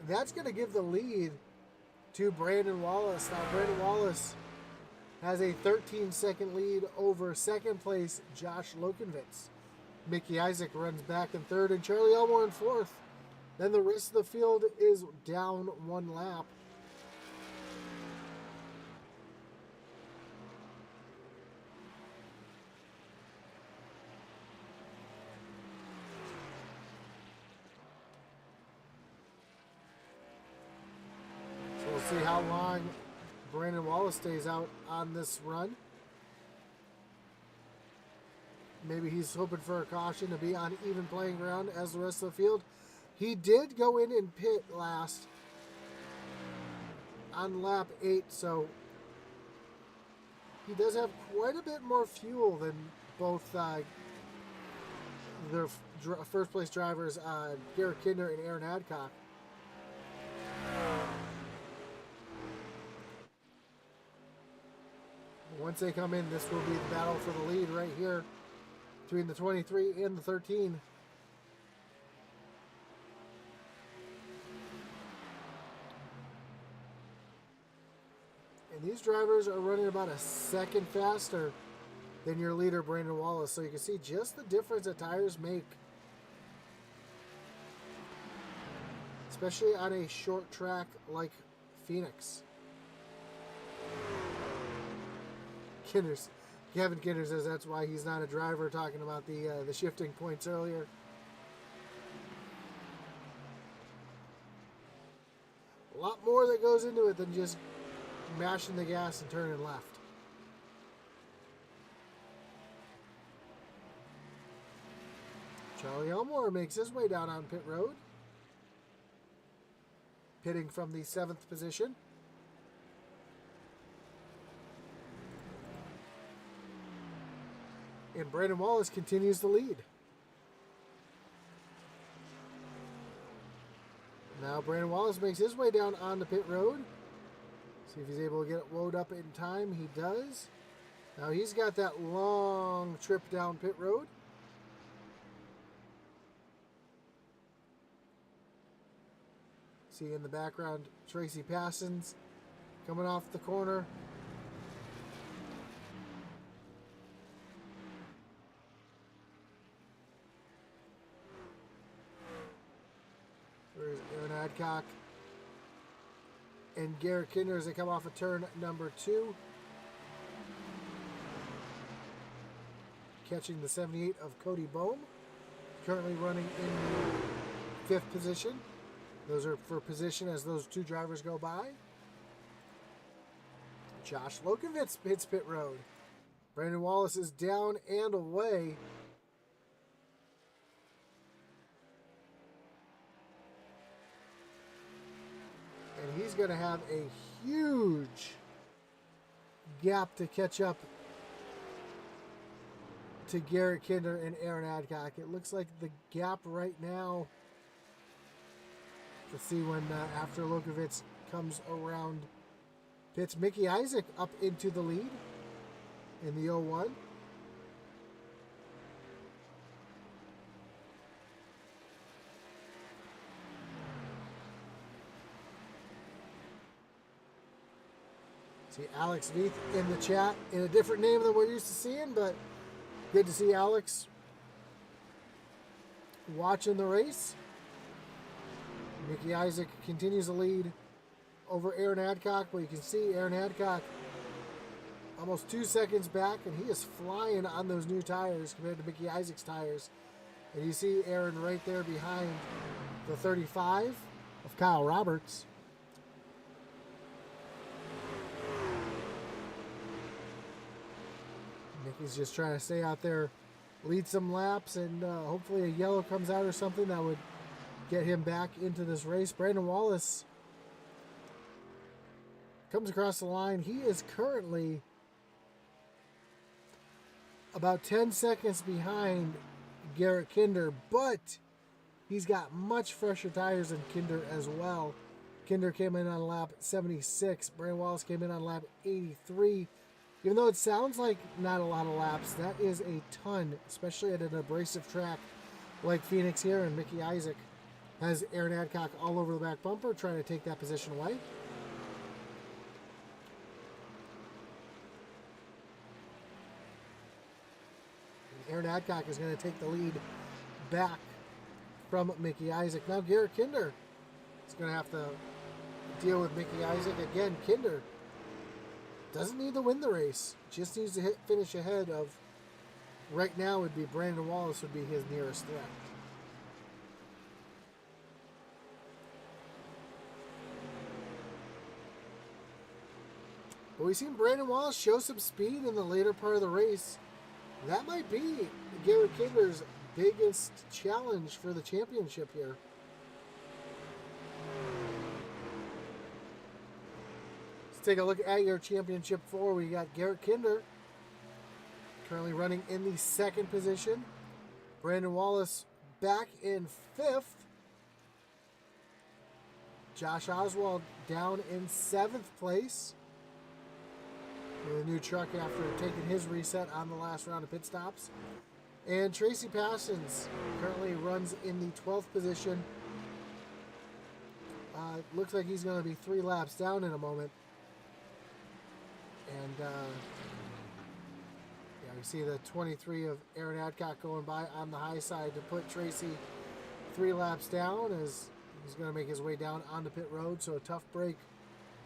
That's going to give the lead to Brandon Wallace. Now, Brandon Wallace has a 13-second lead over second place Josh Lokenvitz. Mickey Isaac runs back in third, and Charlie Elmore in fourth. Then the rest of the field is down one lap. So we'll see how long Brandon Wallace stays out on this run. Maybe he's hoping for a caution to be on even playing ground as the rest of the field. He did go in and pit last on lap 8, so he does have quite a bit more fuel than both their first place drivers, Garrett Kinder and Aaron Adcock. Once they come in, this will be the battle for the lead right here between the 23 and the 13. And these drivers are running about a second faster than your leader, Brandon Wallace. So you can see just the difference that tires make, especially on a short track like Phoenix. Kevin Kinder says that's why he's not a driver, talking about the shifting points earlier. A lot more that goes into it than just mashing the gas and turning left. Charlie Elmore makes his way down on pit road, pitting from the 7th position. And Brandon Wallace continues the lead. Now Brandon Wallace makes his way down on the pit road. See if he's able to get it loaded up in time. He does. Now he's got that long trip down pit road. See in the background, Tracy Passons coming off the corner. Adcock and Garrett Kinder as they come off of turn number 2. Catching the 78 of Cody Bohm. Currently running in the 5th position. Those are for position as those 2 drivers go by. Josh Lokovitz hits pit road. Brandon Wallace is down and away. And he's going to have a huge gap to catch up to Garrett Kinder and Aaron Adcock. It looks like the gap right now, to see when after Lokovitz comes around pits, Mickey Isaac up into the lead in the 01. See Alex Veith in the chat in a different name than we're used to seeing, but good to see Alex watching the race. Mickey Isaac continues to lead over Aaron Adcock, but you can see Aaron Adcock almost 2 seconds back, and he is flying on those new tires compared to Mickey Isaac's tires. And you see Aaron right there behind the 35 of Kyle Roberts. Mickey's just trying to stay out there, lead some laps, and hopefully a yellow comes out or something that would get him back into this race. Brandon Wallace comes across the line. He is currently about 10 seconds behind Garrett Kinder, but he's got much fresher tires than Kinder as well. Kinder came in on lap 76. Brandon Wallace came in on lap 83. Even though it sounds like not a lot of laps, that is a ton, especially at an abrasive track like Phoenix here. And Mickey Isaac has Aaron Adcock all over the back bumper trying to take that position away. And Aaron Adcock is going to take the lead back from Mickey Isaac. Now Garrett Kinder is going to have to deal with Mickey Isaac. Again, Kinder doesn't need to win the race. Just needs to finish ahead of, right now would be Brandon Wallace would be his nearest threat. But we've seen Brandon Wallace show some speed in the later part of the race. That might be Garrett Kinder's biggest challenge for the championship here. Take a look at your championship 4. We got Garrett Kinder currently running in the 2nd position. Brandon Wallace back in 5th. Josh Oswald down in 7th place with a new truck after taking his reset on the last round of pit stops. And Tracy Passons currently runs in the 12th position. Looks like he's going to be 3 laps down in a moment. And yeah, we see the 23 of Aaron Adcock going by on the high side to put Tracy 3 laps down as he's going to make his way down onto pit road. So a tough break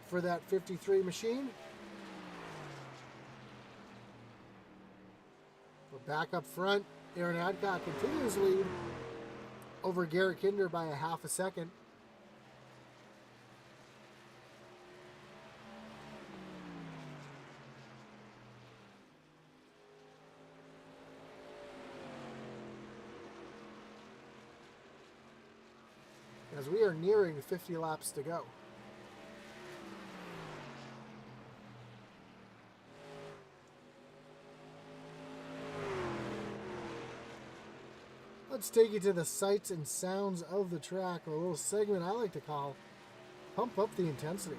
for that 53 machine. But back up front, Aaron Adcock continues to lead over Garrett Kinder by a half a second. As we are nearing 50 laps to go. Let's take you to the sights and sounds of the track, a little segment I like to call Pump Up the Intensity.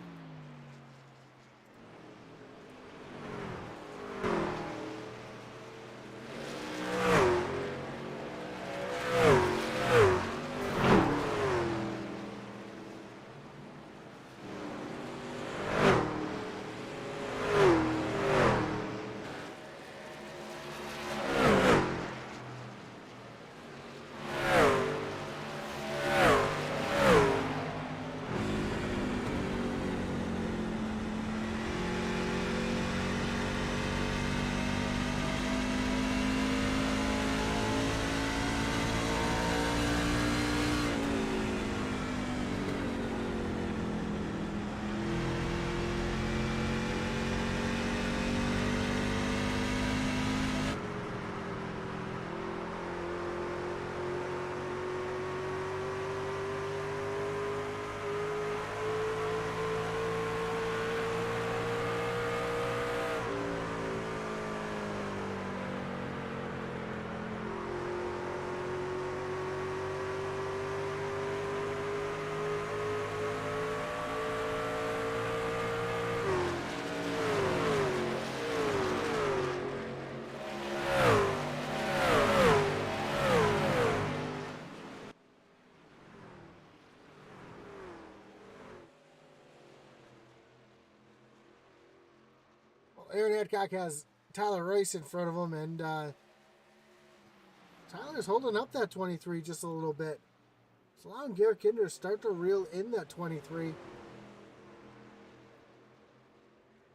Aaron Adcock has Tyler Rice in front of him, and Tyler's holding up that 23 just a little bit. It's allowing Garrett Kinder to start to reel in that 23.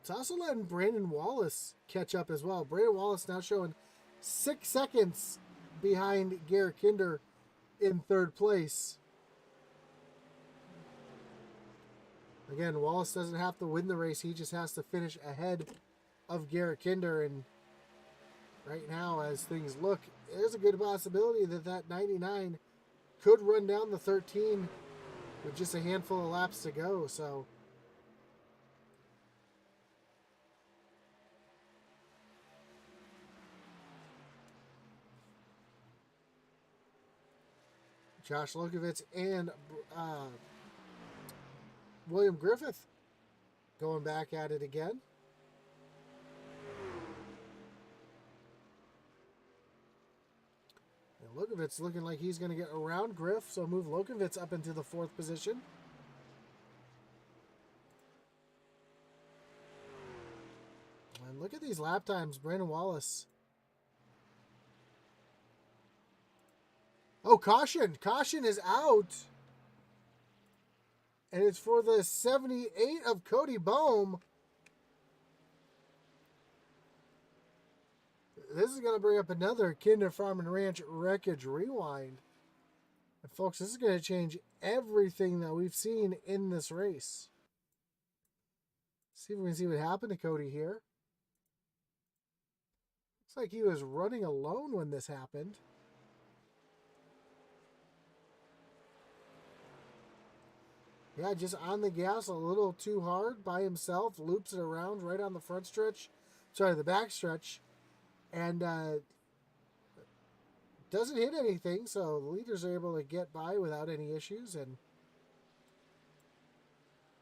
It's also letting Brandon Wallace catch up as well. Brandon Wallace now showing 6 seconds behind Garrett Kinder in third place. Again, Wallace doesn't have to win the race. He just has to finish ahead of Garrett Kinder. And right now, as things look, there's a good possibility that that 99 could run down the 13 with just a handful of laps to go. So Josh Lokovitz and William Griffith going back at it again. And Lokovitz looking like he's going to get around Griff, so move Lokovitz up into the 4th position. And look at these lap times, Brandon Wallace. Oh, caution! Caution is out! And it's for the 78 of Cody Bohm. This is going to bring up another Kinder Farm and Ranch Wreckage Rewind. And folks, this is going to change everything that we've seen in this race. See if we can see what happened to Cody here. Looks like he was running alone when this happened. Yeah, just on the gas a little too hard by himself. Loops it around right on the front stretch. Sorry, the back stretch. And doesn't hit anything, so the leaders are able to get by without any issues. And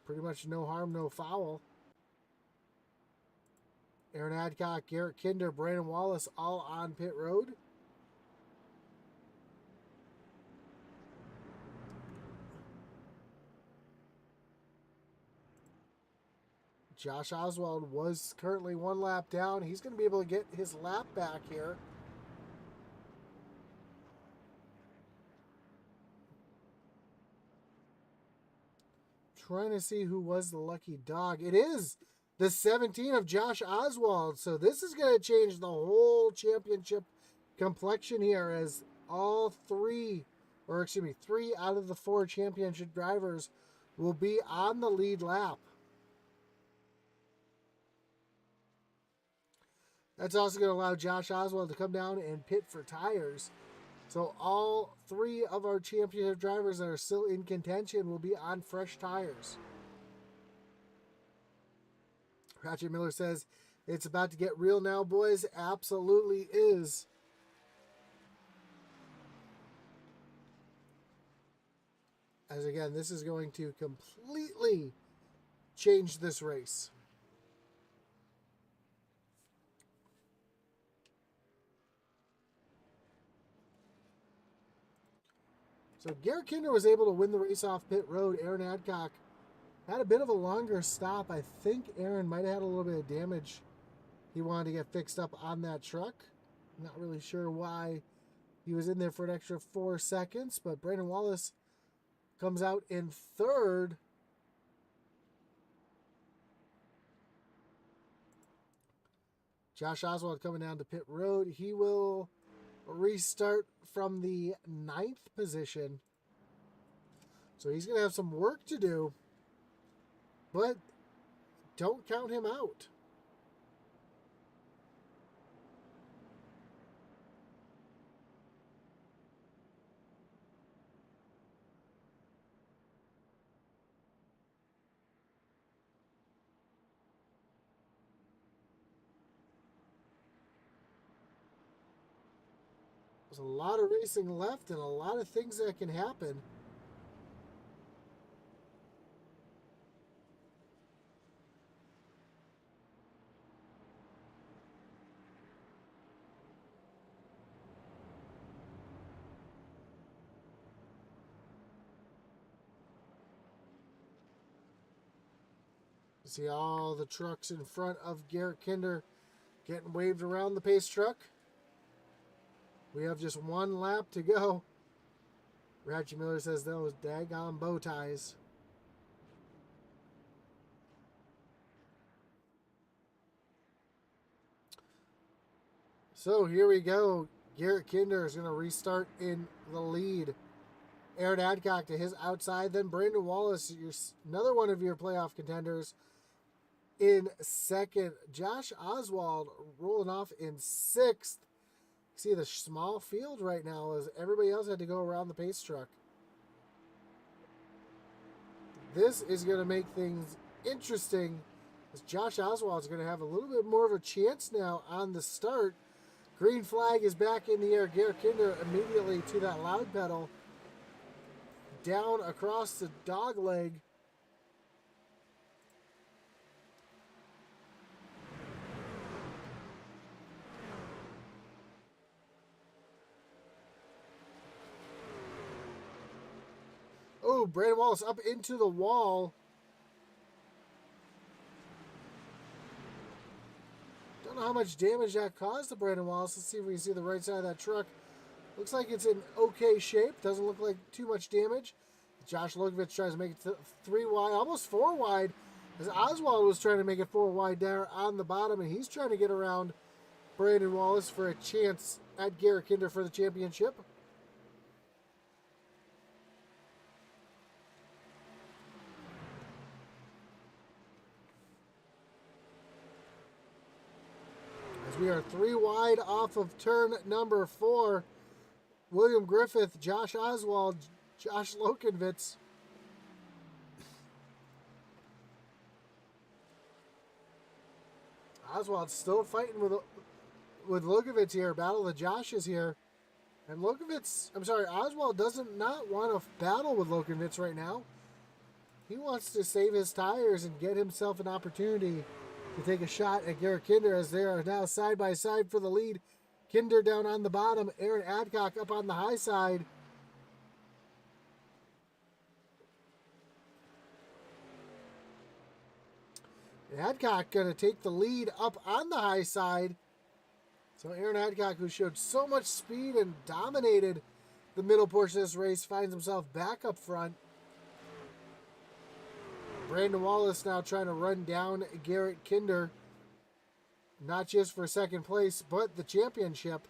pretty much no harm, no foul. Aaron Adcock, Garrett Kinder, Brandon Wallace all on pit road. Josh Oswald was currently 1 lap down. He's going to be able to get his lap back here. Trying to see who was the lucky dog. It is the 17 of Josh Oswald. So this is going to change the whole championship complexion here, as all 3 out of the 4 championship drivers will be on the lead lap. That's also going to allow Josh Oswald to come down and pit for tires. So all 3 of our championship drivers that are still in contention will be on fresh tires. Ratchet Miller says, it's about to get real now, boys. Absolutely is. As again, this is going to completely change this race. So Garrett Kinder was able to win the race off pit road. Aaron Adcock had a bit of a longer stop. I think Aaron might have had a little bit of damage he wanted to get fixed up on that truck. I'm not really sure why he was in there for an extra 4 seconds, but Brandon Wallace comes out in 3rd. Josh Oswald coming down to pit road. He will restart from the 9th position. So he's going to have some work to do, but don't count him out. There's a lot of racing left and a lot of things that can happen. See all the trucks in front of Garrett Kinder getting waved around the pace truck. We have just one lap to go. Ratchet Miller says those daggone bow ties. So here we go. Garrett Kinder is going to restart in the lead. Aaron Adcock to his outside. Then Brandon Wallace, another one of your playoff contenders, in second. Josh Oswald rolling off in sixth. See the small field right now as everybody else had to go around the pace truck. This is going to make things interesting as Josh Oswald is going to have a little bit more of a chance now on the start. Green flag is back in the air. Garrett Kinder immediately to that loud pedal. Down across the dog leg. Oh, Brandon Wallace up into the wall. Don't know how much damage that caused to Brandon Wallace. Let's see if we can see the right side of that truck. Looks like it's in okay shape. Doesn't look like too much damage. Josh Lokovich tries to make it 3 wide, almost 4 wide, as Oswald was trying to make it 4 wide down on the bottom, and he's trying to get around Brandon Wallace for a chance at Garrett Kinder for the championship. As we are 3 wide off of turn number 4. William Griffith, Josh Oswald, Josh Lokenvitz. Oswald's still fighting with Lokovitz here. Battle of the Joshes here. And Oswald doesn't not want to battle with Lokenvitz right now. He wants to save his tires and get himself an opportunity to take a shot at Garrett Kinder as they are now side by side for the lead. Kinder down on the bottom. Aaron Adcock up on the high side. Adcock going to take the lead up on the high side. So Aaron Adcock, who showed so much speed and dominated the middle portion of this race, finds himself back up front. Brandon Wallace now trying to run down Garrett Kinder. Not just for second place, but the championship.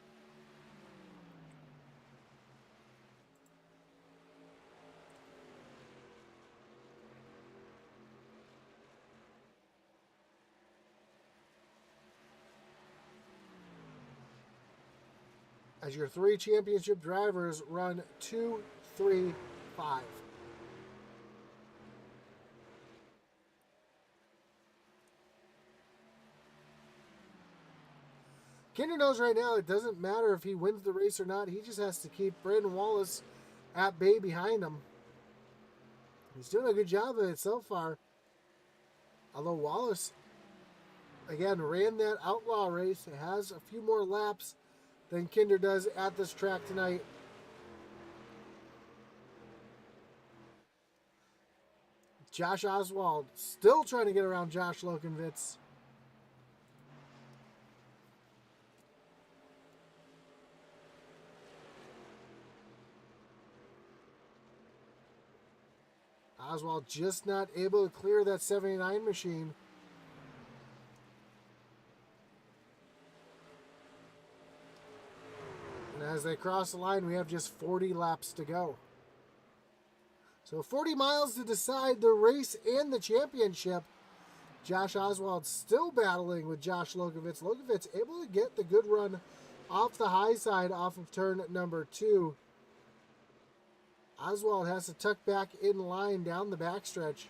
As your 3 championship drivers run 2, 3, 5. Kinder knows right now it doesn't matter if he wins the race or not. He just has to keep Brandon Wallace at bay behind him. He's doing a good job of it so far. Although Wallace, again, ran that outlaw race. It has a few more laps than Kinder does at this track tonight. Josh Oswald still trying to get around Josh Lokenvitz. Oswald just not able to clear that 79 machine. And as they cross the line, we have just 40 laps to go. So 40 miles to decide the race and the championship. Josh Oswald still battling with Josh Lokovitz. Lokovitz able to get the good run off the high side off of turn number 2. Oswald has to tuck back in line down the backstretch.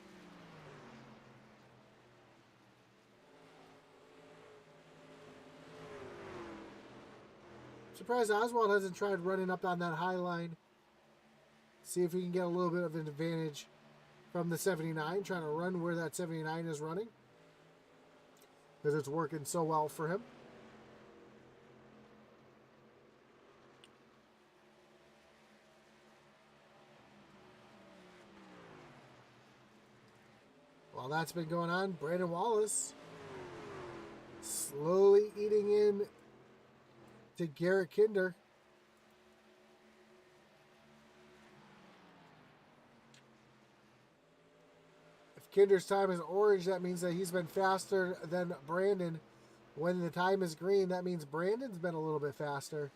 Surprised Oswald hasn't tried running up on that high line. See if he can get a little bit of an advantage from the 79. Trying to run where that 79 is running, because it's working so well for him. Well, that's been going on, Brandon Wallace slowly eating in to Garrett Kinder. If Kinder's time is orange, that means that he's been faster than Brandon. When the time is green, that means Brandon's been a little bit faster.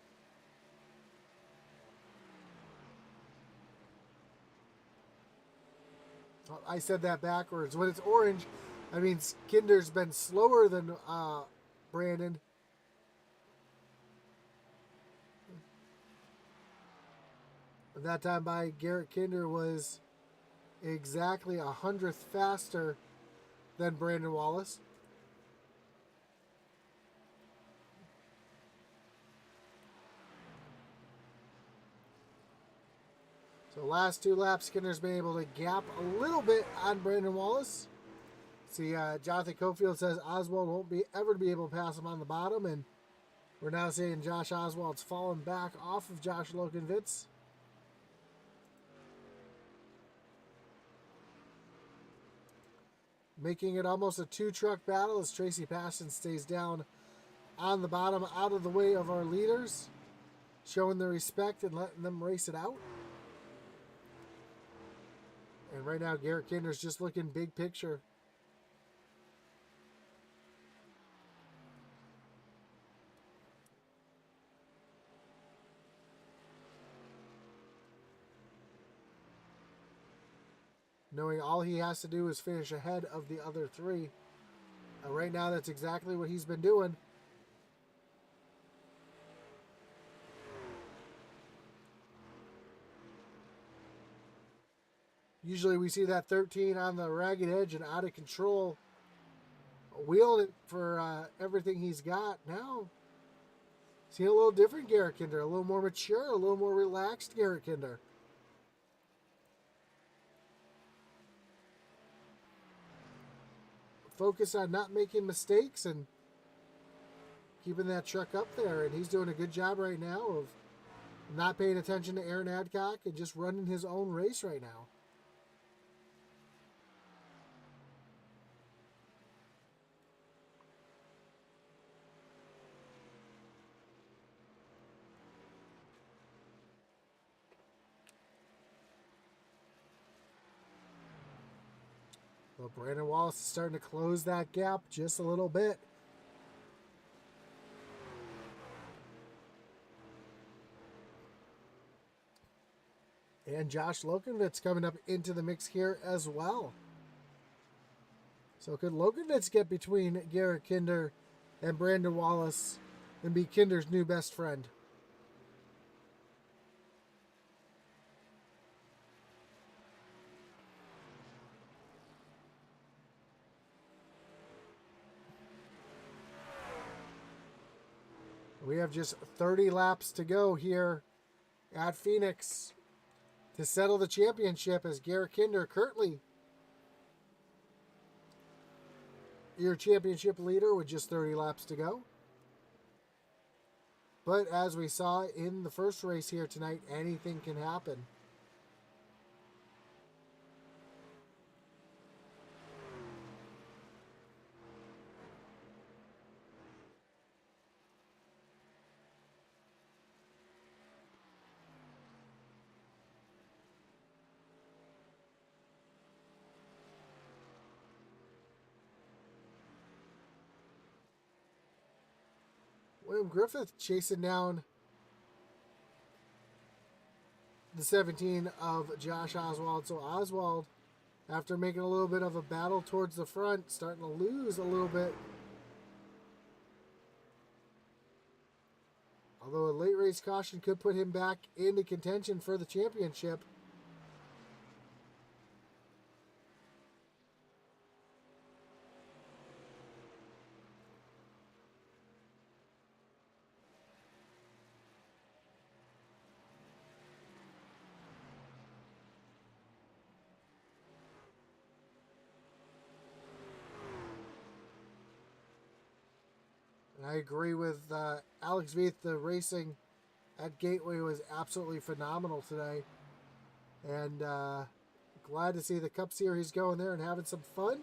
I said that backwards. When it's orange, that means Kinder's been slower than Brandon. That time by Garrett Kinder was exactly 100th faster than Brandon Wallace. So last 2 laps, Kinder's been able to gap a little bit on Brandon Wallace. See, Jonathan Cofield says Oswald won't be ever be able to pass him on the bottom, and we're now seeing Josh Oswald's fallen back off of Josh Lokenvitz. Making it almost a 2-truck battle as Tracy Passion stays down on the bottom, out of the way of our leaders, showing their respect and letting them race it out. And right now, Garrett Kinder's just looking big picture. Knowing all he has to do is finish ahead of the other 3. Right now, that's exactly what he's been doing. Usually we see that 13 on the ragged edge and out of control, wheeling it for everything he's got. Now, see a little different Garrett Kinder, a little more mature, a little more relaxed Garrett Kinder. Focus on not making mistakes and keeping that truck up there. And he's doing a good job right now of not paying attention to Aaron Adcock and just running his own race right now. Well, Brandon Wallace is starting to close that gap just a little bit. And Josh Lokenvitz coming up into the mix here as well. So could Lokenvitz get between Garrett Kinder and Brandon Wallace and be Kinder's new best friend? We have just 30 laps to go here at Phoenix to settle the championship, as Garrett Kinder currently your championship leader with just 30 laps to go. But as we saw in the first race here tonight, anything can happen. William Griffith chasing down the 17 of Josh Oswald. So Oswald, after making a little bit of a battle towards the front, starting to lose a little bit. Although a late race caution could put him back into contention for the championship. And I agree with Alex Veith. The racing at Gateway was absolutely phenomenal today. And glad to see the Cup Series going there and having some fun.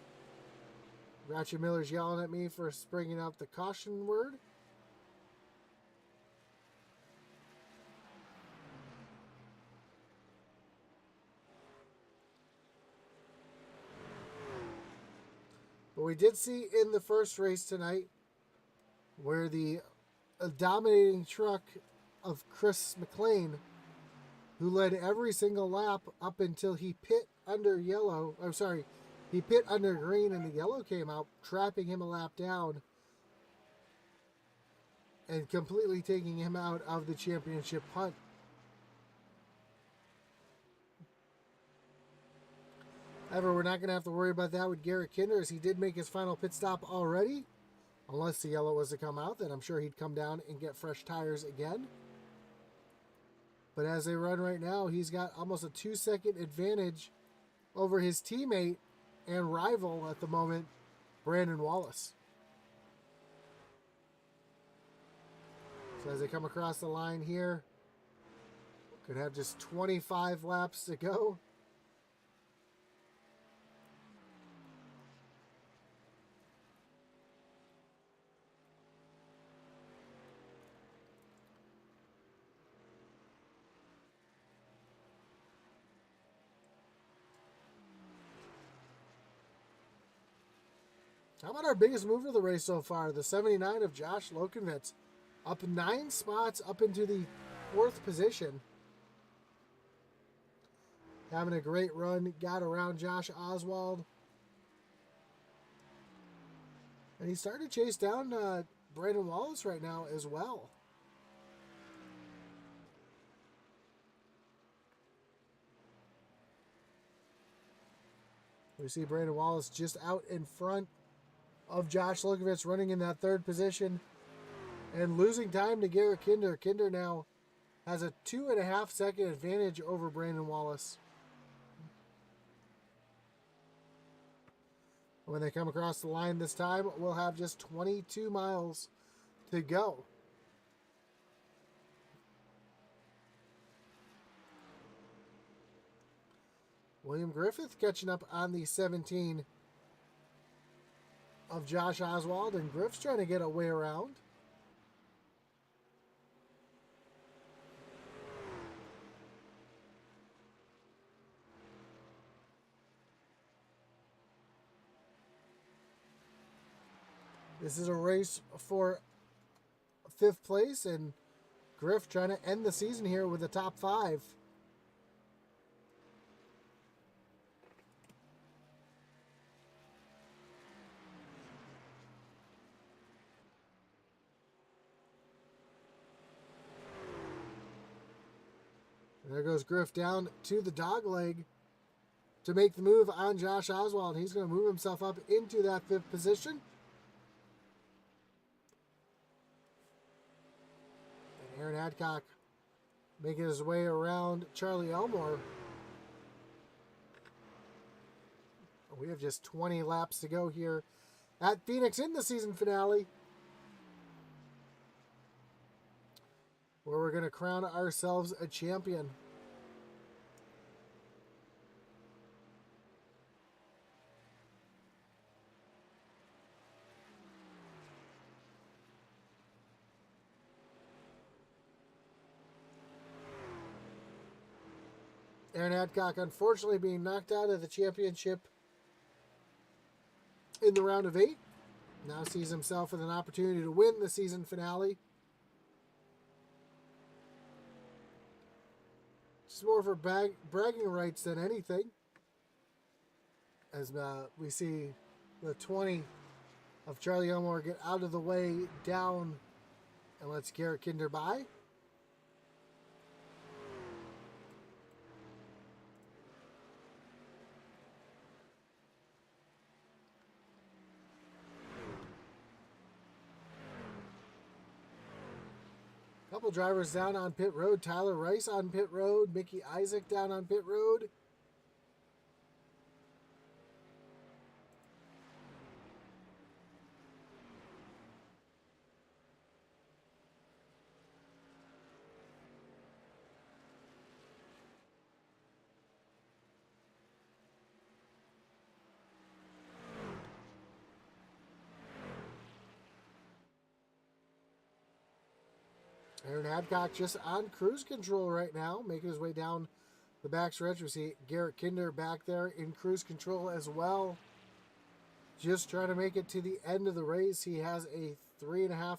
Grouchy Miller's yelling at me for bringing out the caution word. But we did see in the first race tonight where the dominating truck of Chris McLean, who led every single lap up until he pit under yellow. I'm sorry, he pit under green and the yellow came out, trapping him a lap down and completely taking him out of the championship hunt. However, we're not going to have to worry about that with Garrett Kinder, as he did make his final pit stop already. Unless the yellow was to come out, then I'm sure he'd come down and get fresh tires again. But as they run right now, he's got almost a 2-second advantage over his teammate and rival at the moment, Brandon Wallace. So as they come across the line here, could have just 25 laps to go. How about our biggest mover of the race so far? The 79 of Josh Lokenvitz. Up 9 spots up into the 4th position. Having a great run. Got around Josh Oswald. And he's starting to chase down Brandon Wallace right now as well. We see Brandon Wallace just out in front of Josh Lukovitz, running in that 3rd position and losing time to Garrett Kinder. Kinder now has a 2.5-second advantage over Brandon Wallace. When they come across the line this time, we'll have just 22 miles to go. William Griffith catching up on the 17 of Josh Oswald, and Griff's trying to get a way around. This is a race for 5th place, and Griff trying to end the season here with the top 5. And there goes Griff down to the dog leg to make the move on Josh Oswald. He's going to move himself up into that 5th position. And Aaron Adcock making his way around Charlie Elmore. We have just 20 laps to go here at Phoenix in the season finale, where we're going to crown ourselves a champion. Aaron Adcock unfortunately being knocked out of the championship in the round of 8. Now sees himself with an opportunity to win the season finale. Just more for bragging rights than anything. As we see the 20 of Charlie Elmore get out of the way down and lets Garrett Kinder by. Couple drivers down on pit road. Tyler Rice on pit road. Mickey Isaac down on pit road. Aaron Adcock just on cruise control right now, making his way down the backstretch. We see Garrett Kinder back there in cruise control as well. Just trying to make it to the end of the race. He has a 3.5,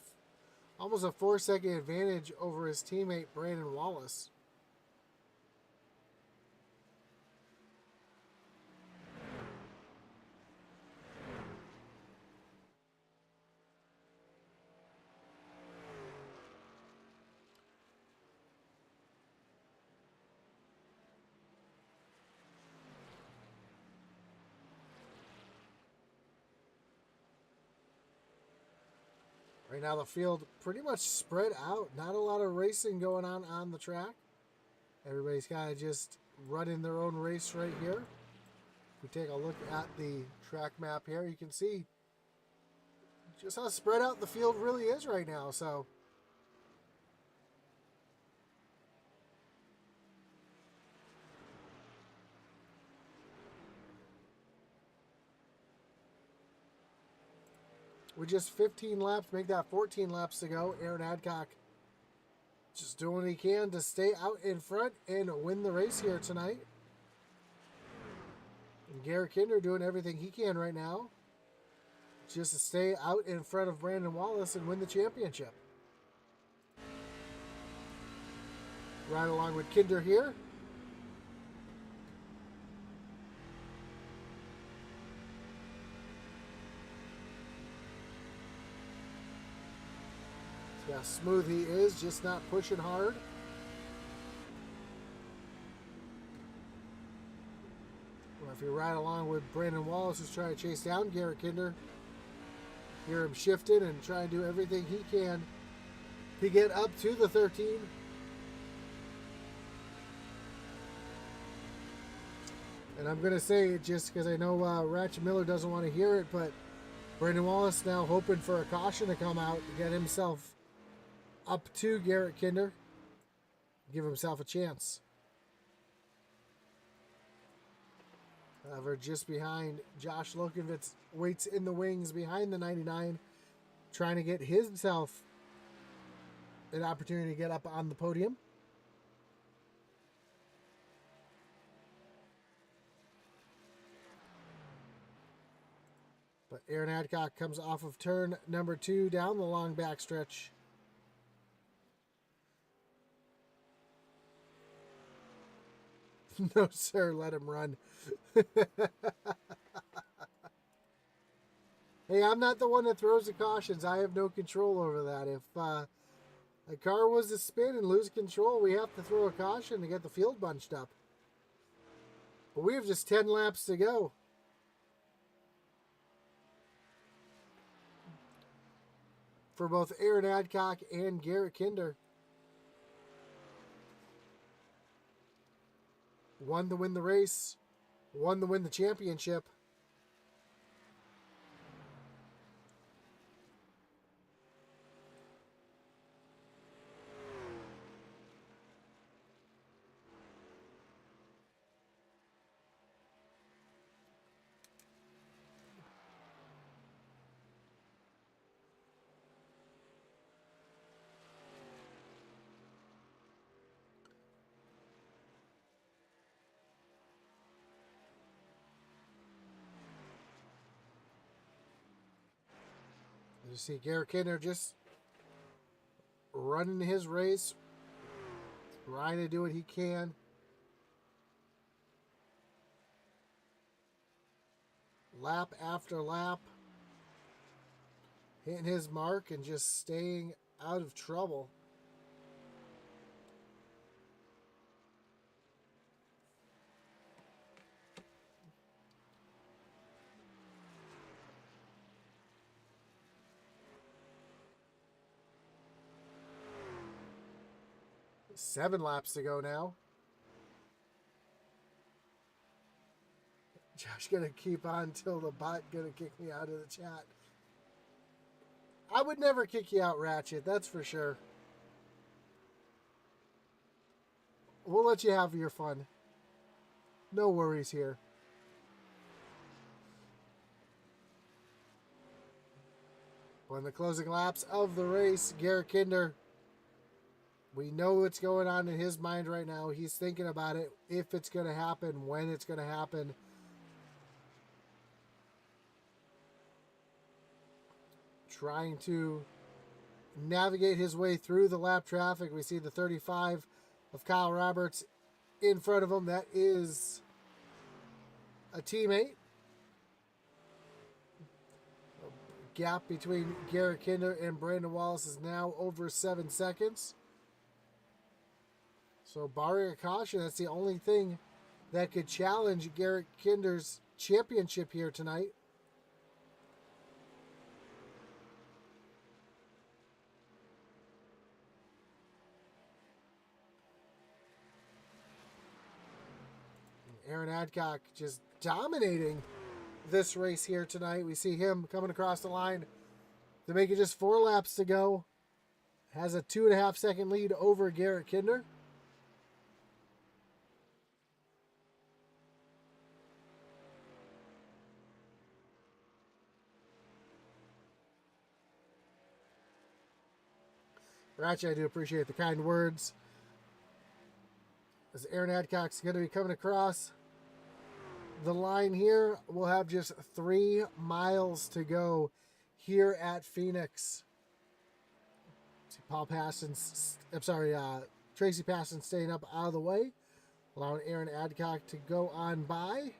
almost a 4-second advantage over his teammate Brandon Wallace. Right now the field pretty much spread out. Not a lot of racing going on the track. Everybody's kind of just running their own race right here. If we take a look at the track map here, you can see just how spread out the field really is right now. So with just 15 laps, make that 14 laps to go. Aaron Adcock just doing what he can to stay out in front and win the race here tonight. And Garrett Kinder doing everything he can right now just to stay out in front of Brandon Wallace and win the championship. Right along with Kinder here. See how smooth he is, just not pushing hard. Well, if you ride along with Brandon Wallace, who's trying to chase down Garrett Kinder, hear him shifting and try and do everything he can to get up to the 13. And I'm going to say it just because I know Ratchet Miller doesn't want to hear it, but Brandon Wallace now hoping for a caution to come out to get himself up to Garrett Kinder, give himself a chance. However, just behind Josh Lokovitz, waits in the wings behind the 99, trying to get himself an opportunity to get up on the podium. But Aaron Adcock comes off of turn number 2 down the long backstretch. No, sir, let him run. Hey, I'm not the one that throws the cautions. I have no control over that. If a car was to spin and lose control, we have to throw a caution to get the field bunched up. But we have just 10 laps to go. For both Aaron Adcock and Garrett Kinder. One to win the race, one to win the championship. You see Garrett Kinder just running his race, trying to do what he can. Lap after lap, hitting his mark and just staying out of trouble. Seven laps to go now. Josh gonna keep on till the bot gonna kick me out of the chat. I would never kick you out, Ratchet, that's for sure. We'll let you have your fun. No worries here. On the closing laps of the race, Garrett Kinder We know what's going on in his mind right now. He's thinking about it, if it's going to happen, when it's going to happen. Trying to navigate his way through the lap traffic. We see the 35 of Kyle Roberts in front of him. That is a teammate. A gap between Garrett Kinder and Brandon Wallace is now over 7 seconds. So barring a caution, that's the only thing that could challenge Garrett Kinder's championship here tonight. Aaron Adcock just dominating this race here tonight. We see him coming across the line to make it just 4 laps to go. Has a 2.5 second lead over Garrett Kinder. Ratchet, I do appreciate the kind words. As Aaron Adcock's going to be coming across the line here, we'll have just 3 miles to go here at Phoenix. See Paul Passon's, Tracy Passon staying up out of the way, allowing Aaron Adcock to go on by.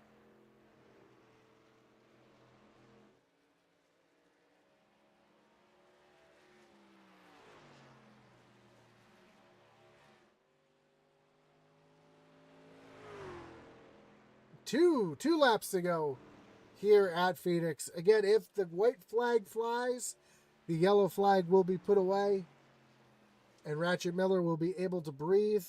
Two laps to go here at Phoenix. Again, if the white flag flies, the yellow flag will be put away, and Ratchet Miller will be able to breathe.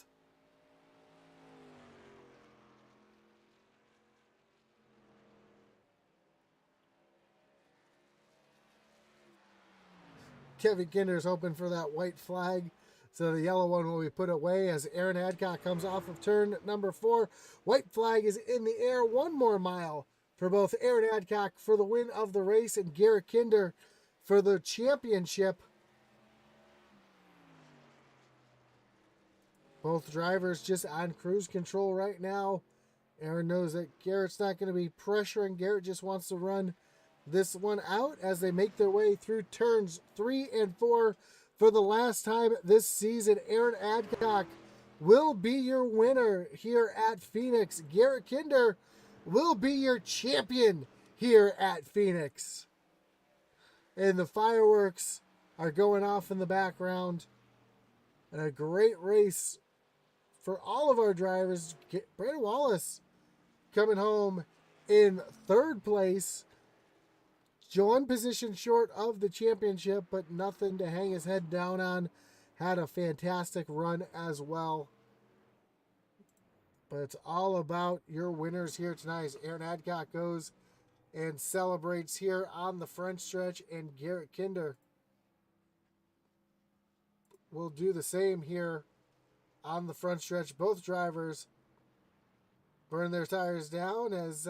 Kevin Kinder's hoping for that white flag, so the yellow one will be put away as Aaron Adcock comes off of turn number 4. White flag is in the air. 1 more mile for both Aaron Adcock for the win of the race and Garrett Kinder for the championship. Both drivers just on cruise control right now. Aaron knows that Garrett's not going to be pressuring. Garrett just wants to run this one out as they make their way through turns 3 and 4 for the last time this season. Aaron Adcock will be your winner here at Phoenix. Garrett Kinder will be your champion here at Phoenix. And the fireworks are going off in the background. And a great race for all of our drivers. Brandon Wallace coming home in 3rd place. 1 position short of the championship, but nothing to hang his head down on. Had a fantastic run as well. But it's all about your winners here tonight as Aaron Adcock goes and celebrates here on the front stretch, and Garrett Kinder will do the same here on the front stretch. Both drivers burn their tires down as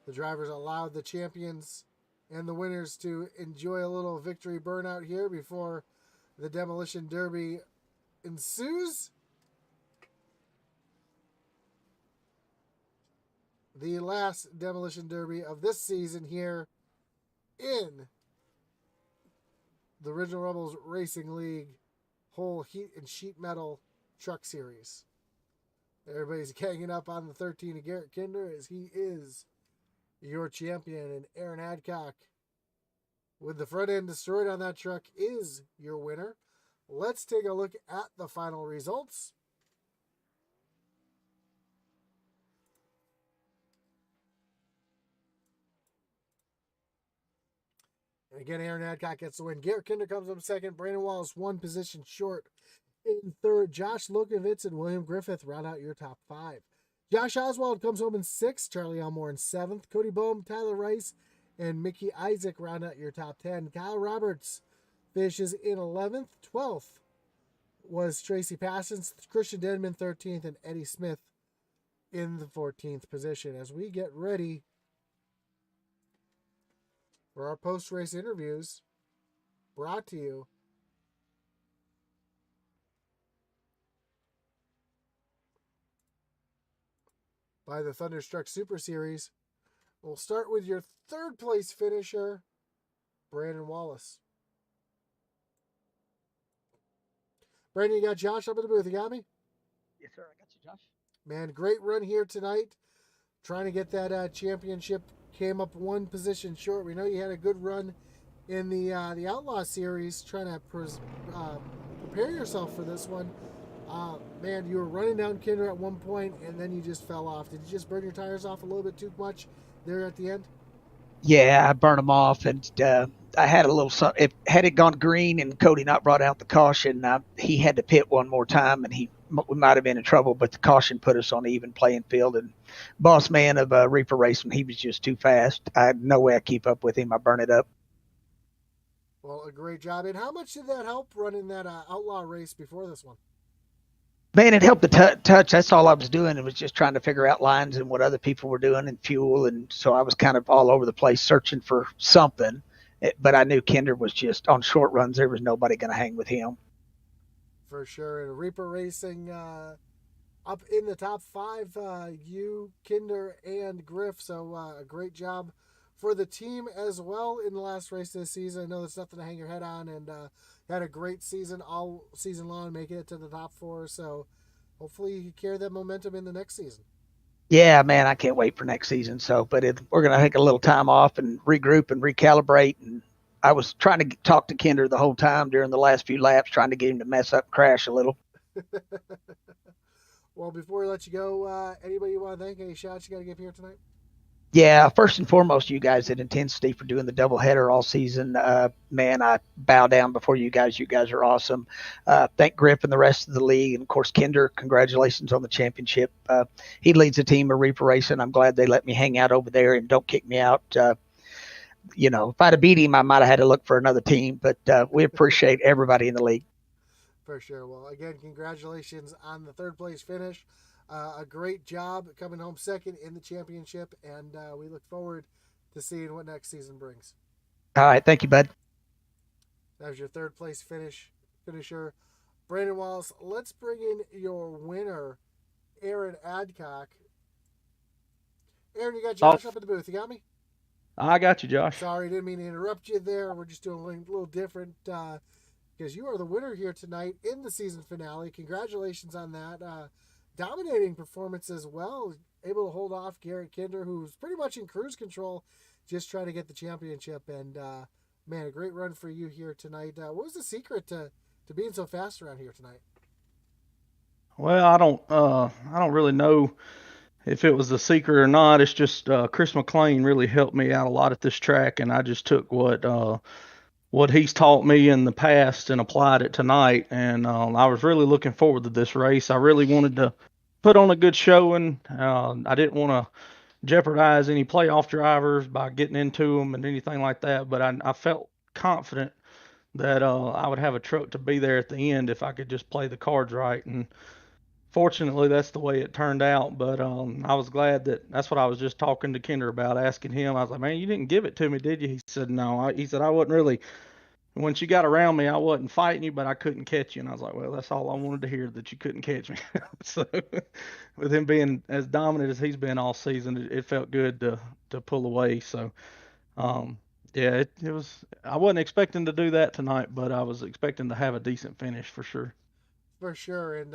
the drivers allowed the champions and the winners to enjoy a little victory burnout here before the Demolition Derby ensues. The last Demolition Derby of this season here in the Original Rebels Racing League Holl Heat and Sheet Metal Truck Series. Everybody's ganging up on the 13 of Garrett Kinder as he is your champion, and Aaron Adcock with the front end destroyed on that truck is your winner. Let's take a look at the final results. And again, Aaron Adcock gets the win. Garrett Kinder comes up 2nd. Brandon Wallace 1 position short in 3rd. Josh Lokovitz and William Griffith round out your top 5. Josh Oswald comes home in 6th. Charlie Elmore in 7th. Cody Bohm, Tyler Rice, and Mickey Isaac round out your top 10. Kyle Roberts finishes in 11th. 12th was Tracy Passons, Christian Denman 13th, and Eddie Smith in the 14th position. As we get ready for our post-race interviews, brought to you by the Thunderstruck Super Series. We'll start with your third place finisher, Brandon Wallace. Brandon, you got Josh up in the booth. You got me? Yes, sir. I got you, Josh. Man, great run here tonight. Trying to get that championship. Came up one position short. We know you had a good run in the Outlaw Series. Trying to prepare yourself for this one. Man, you were running down Kinder at one point, and then you just fell off. Did you just burn your tires off a little bit too much there at the end? Yeah, I burned them off, and I had a little. If had it gone green and Cody not brought out the caution, he had to pit one more time, and we might have been in trouble. But the caution put us on an even playing field. And boss man of Reaper Racing, he was just too fast. I had no way I keep up with him. I burn it up. Well, a great job. And how much did that help running that Outlaw race before this one? Man, it helped the touch. That's all I was doing. It was just trying to figure out lines and what other people were doing and fuel. And so I was kind of all over the place searching for something. But I knew Kinder was just on short runs. There was nobody going to hang with him. For sure. And Reaper Racing up in the top five, you, Kinder, and Griff. So a great job for the team as well in the last race this season. I know there's nothing to hang your head on, and had a great season all season long, making it to the top four. So hopefully you carry that momentum in the next season. Yeah, man, I can't wait for next season. So, but we're going to take a little time off and regroup and recalibrate. And I was trying to talk to Kinder the whole time during the last few laps, trying to get him to mess up, crash a little. Well, before we let you go, anybody you want to thank? Any shots you got to give here tonight? Yeah, first and foremost, you guys at Intensity for doing the doubleheader all season. Man, I bow down before you guys. You guys are awesome. Thank Griff and the rest of the league. And, of course, Kinder, congratulations on the championship. He leads a team of Reaper Racing. I'm glad they let me hang out over there and don't kick me out. If I'd have beat him, I might have had to look for another team. But we appreciate everybody in the league. For sure. Well, again, congratulations on the third place finish. A great job coming home second in the championship, and we look forward to seeing what next season brings. All right. Thank you, bud. That was your third place finisher, Brandon Wallace. Let's bring in your winner, Aaron Adcock. Aaron, you got Josh up in the booth. You got me? I got you, Josh. Sorry, didn't mean to interrupt you there. We're just doing a little different because you are the winner here tonight in the season finale. Congratulations on that. Dominating performance as well. Able to hold off Garrett Kinder, who's pretty much in cruise control, just trying to get the championship. And man, a great run for you here tonight. What was the secret to being so fast around here tonight? Well, I don't really know if it was a secret or not. It's just Chris McLean really helped me out a lot at this track, and I just took what he's taught me in the past and applied it tonight. And I was really looking forward to this race. I really wanted to put on a good showing. I didn't want to jeopardize any playoff drivers by getting into them and anything like that. But I felt confident that I would have a truck to be there at the end if I could just play the cards right. And fortunately, that's the way it turned out. But I was glad that's what I was just talking to Kinder about, asking him. I was like, man, you didn't give it to me, did you? He said, no. He said, I wasn't really. When you got around me, I wasn't fighting you, but I couldn't catch you. And I was like, well, that's all I wanted to hear, that you couldn't catch me. So, with him being as dominant as he's been all season, it felt good to pull away. So, yeah, it was. I wasn't expecting to do that tonight, but I was expecting to have a decent finish for sure. For sure. And,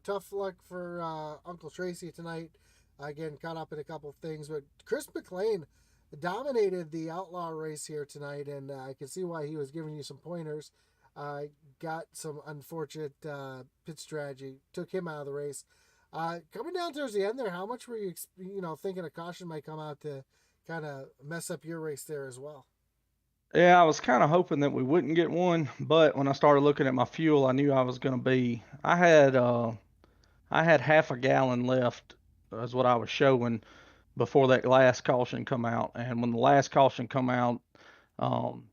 tough luck for Uncle Tracy tonight. Again, caught up in a couple of things. But Chris McLean dominated the outlaw race here tonight, and I can see why he was giving you some pointers. Got some unfortunate pit strategy, took him out of the race. Coming down towards the end there, how much were you, thinking a caution might come out to kind of mess up your race there as well? Yeah, I was kind of hoping that we wouldn't get one, but when I started looking at my fuel, I knew I was going to be. I had half a gallon left, is what I was showing before that last caution come out. And when the last caution come out, um,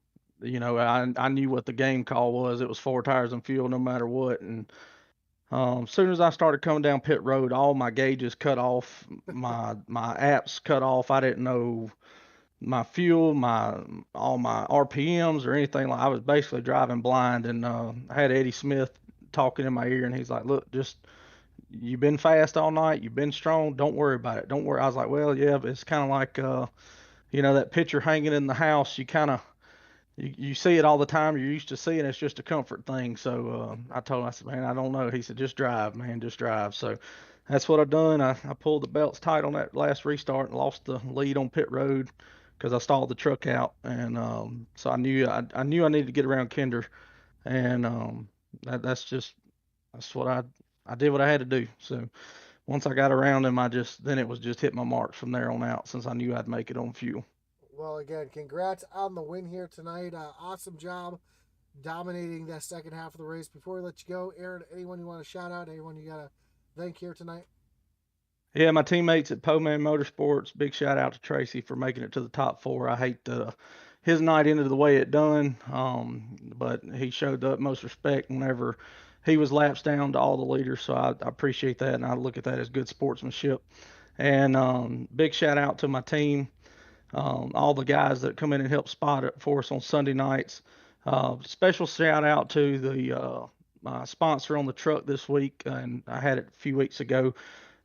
I knew what the game call was. It was four tires and fuel, no matter what. And as soon as I started coming down pit road, all my gauges cut off, my apps cut off. I didn't know my fuel, all my RPMs or anything. Like I was basically driving blind, and I had Eddie Smith talking in my ear, and he's like, "Look, just you've been fast all night, you've been strong. Don't worry about it. Don't worry." I was like, "Well, yeah, but it's kind of like that picture hanging in the house. You kind of you see it all the time. You're used to seeing it. It's just a comfort thing." So I told him, I said, "Man, I don't know." He said, "Just drive, man, just drive." So that's what I've done. I pulled the belts tight on that last restart and lost the lead on pit road because I stalled the truck out, and so I knew I needed to get around Kinder, and that's what I did what I had to do. So once I got around him, then it was just hit my marks from there on out since I knew I'd make it on fuel. Well, again, congrats on the win here tonight. Awesome job dominating that second half of the race. Before we let you go, Aaron, anyone you want to shout out? Anyone you got to thank here tonight? Yeah, my teammates at Poman Motorsports. Big shout out to Tracy for making it to the top four. I hate his night ended the way it done, but he showed the utmost respect whenever he was laps down to all the leaders. So I appreciate that, and I look at that as good sportsmanship. And big shout out to my team, all the guys that come in and help spot it for us on Sunday nights. Special shout out to the my sponsor on the truck this week, and I had it a few weeks ago.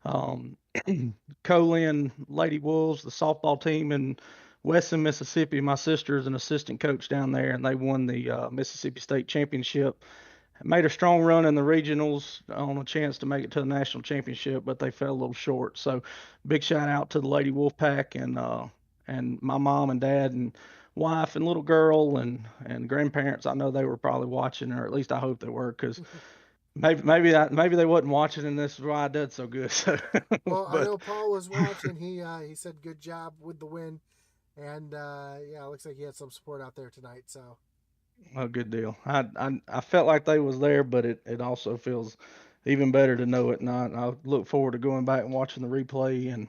Um, Colin Lady Wolves, the softball team in Weston, Mississippi. My sister is an assistant coach down there, and they won the Mississippi State Championship. Made a strong run in the regionals on a chance to make it to the national championship, but they fell a little short. So, big shout out to the Lady Wolf Pack and my mom and dad and wife and little girl and grandparents. I know they were probably watching, or at least I hope they were, because maybe they wasn't watching, and this is why I did so good. So, Well, I but know Paul was watching. He said good job with the win, and yeah, it looks like he had some support out there tonight. So a good deal. I felt like they was there, but it also feels even better to know it. And I look forward to going back and watching the replay and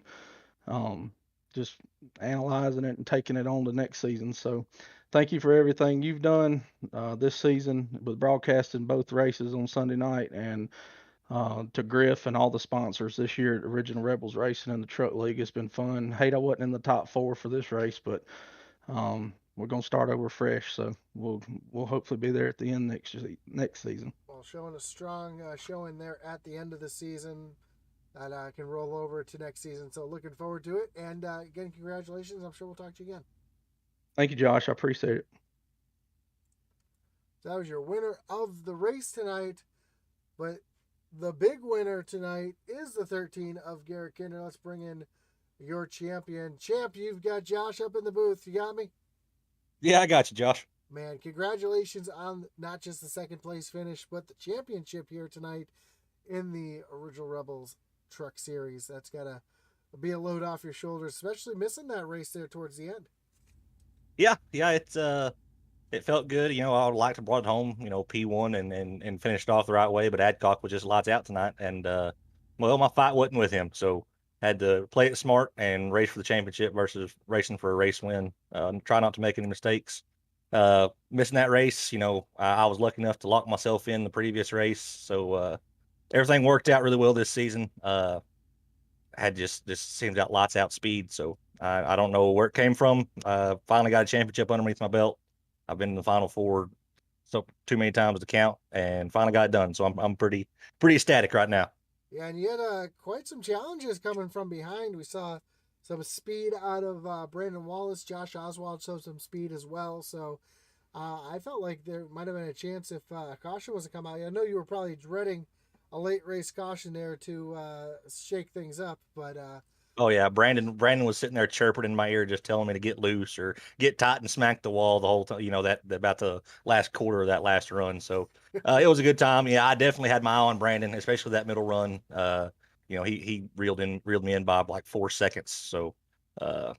um, just analyzing it and taking it on to next season. So, thank you for everything you've done this season with broadcasting both races on Sunday night, and to Griff and all the sponsors this year at Original Rebels Racing and the Truck League. It's been fun. Hate I wasn't in the top four for this race, but we're gonna start over fresh, so we'll hopefully be there at the end next season. well, showing a strong showing there at the end of the season that can roll over to next season. So looking forward to it. And again, congratulations. I'm sure we'll talk to you again. Thank you, Josh. I appreciate it. So that was your winner of the race tonight. But the big winner tonight is the 13 of Garrett Kinder. Let's bring in your champion. Champ, you've got Josh up in the booth. You got me? Yeah, I got you, Josh. Man, congratulations on not just the second place finish, but the championship here tonight in the Original Rebels Truck Series. That's got to be a load off your shoulders, especially missing that race there towards the end. Yeah, it felt good. I would like to brought it home, P1 and finished off the right way, but Adcock was just lights out tonight, and well, my fight wasn't with him, so had to play it smart and race for the championship versus racing for a race win. Try not to make any mistakes. Missing that race, I was lucky enough to lock myself in the previous race, so everything worked out really well this season. Had just seems got lots out speed, so I don't know where it came from. Finally got a championship underneath my belt. I've been in the final four so too many times to count, and finally got it done. So I'm pretty ecstatic right now. Yeah, and you had quite some challenges coming from behind. We saw some speed out of Brandon Wallace. Josh Oswald showed some speed as well. So I felt like there might have been a chance if caution was to come out. I know you were probably dreading a late race caution there to shake things up, but Oh yeah, Brandon was sitting there chirping in my ear, just telling me to get loose or get tight and smack the wall the whole time. That about the last quarter of that last run. So it was a good time. Yeah, I definitely had my eye on Brandon, especially that middle run. He reeled me in by like 4 seconds. So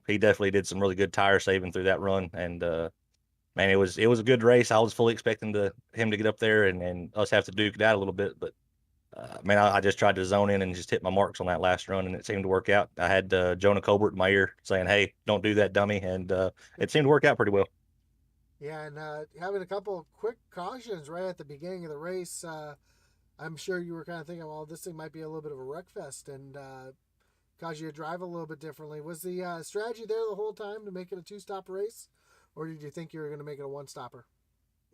he definitely did some really good tire saving through that run. And man, it was a good race. I was fully expecting him to get up there and us have to duke it out a little bit, but man, I just tried to zone in and just hit my marks on that last run, and it seemed to work out. I had Jonah Colbert in my ear saying, "Hey, don't do that, dummy," and it seemed to work out pretty well. yeah, and having a couple of quick cautions right at the beginning of the race, I'm sure you were kind of thinking, well, this thing might be a little bit of a wreck fest, and caused you to drive a little bit differently. Was the strategy there the whole time to make it a two-stop race, or did you think you were going to make it a one-stopper?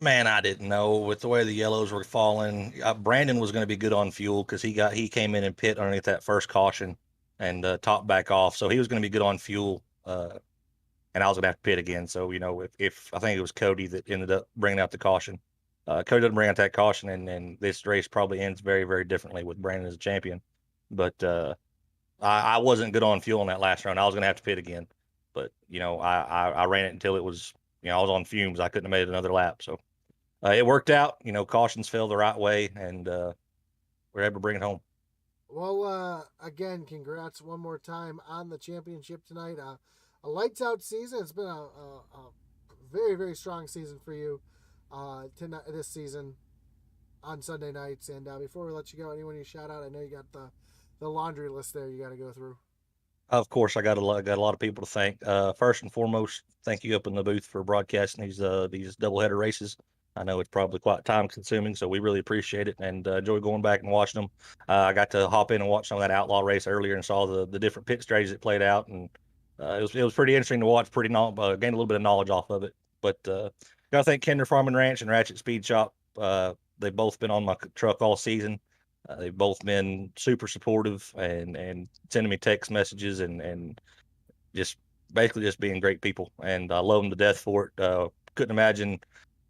Man, I didn't know with the way the yellows were falling. Brandon was going to be good on fuel because he came in and pit underneath that first caution and topped back off, so he was going to be good on fuel. And I was going to have to pit again. So if I think it was Cody that ended up bringing out the caution. Cody didn't bring out that caution, and this race probably ends very, very differently with Brandon as a champion. But I wasn't good on fuel in that last round. I was going to have to pit again. But I ran it until it was I was on fumes. I couldn't have made it another lap. So it worked out. Cautions fell the right way, and we're able to bring it home. Well, again, congrats one more time on the championship tonight. A lights out season. It's been a very, very strong season for you tonight, this season on Sunday nights. And before we let you go, anyone you shout out? I know you got the laundry list there you got to go through. Of course, I got a lot of people to thank. First and foremost, thank you up in the booth for broadcasting these doubleheader races. I know it's probably quite time consuming, so we really appreciate it and enjoy going back and watching them. I got to hop in and watch some of that outlaw race earlier and saw the different pit strategies that played out, and it was pretty interesting to watch. Gained a little bit of knowledge off of it. But gotta thank Kinder Farm and Ranch and Ratchet Speed Shop. They've both been on my truck all season. They've both been super supportive and sending me text messages and just basically just being great people. And I love them to death for it. Couldn't imagine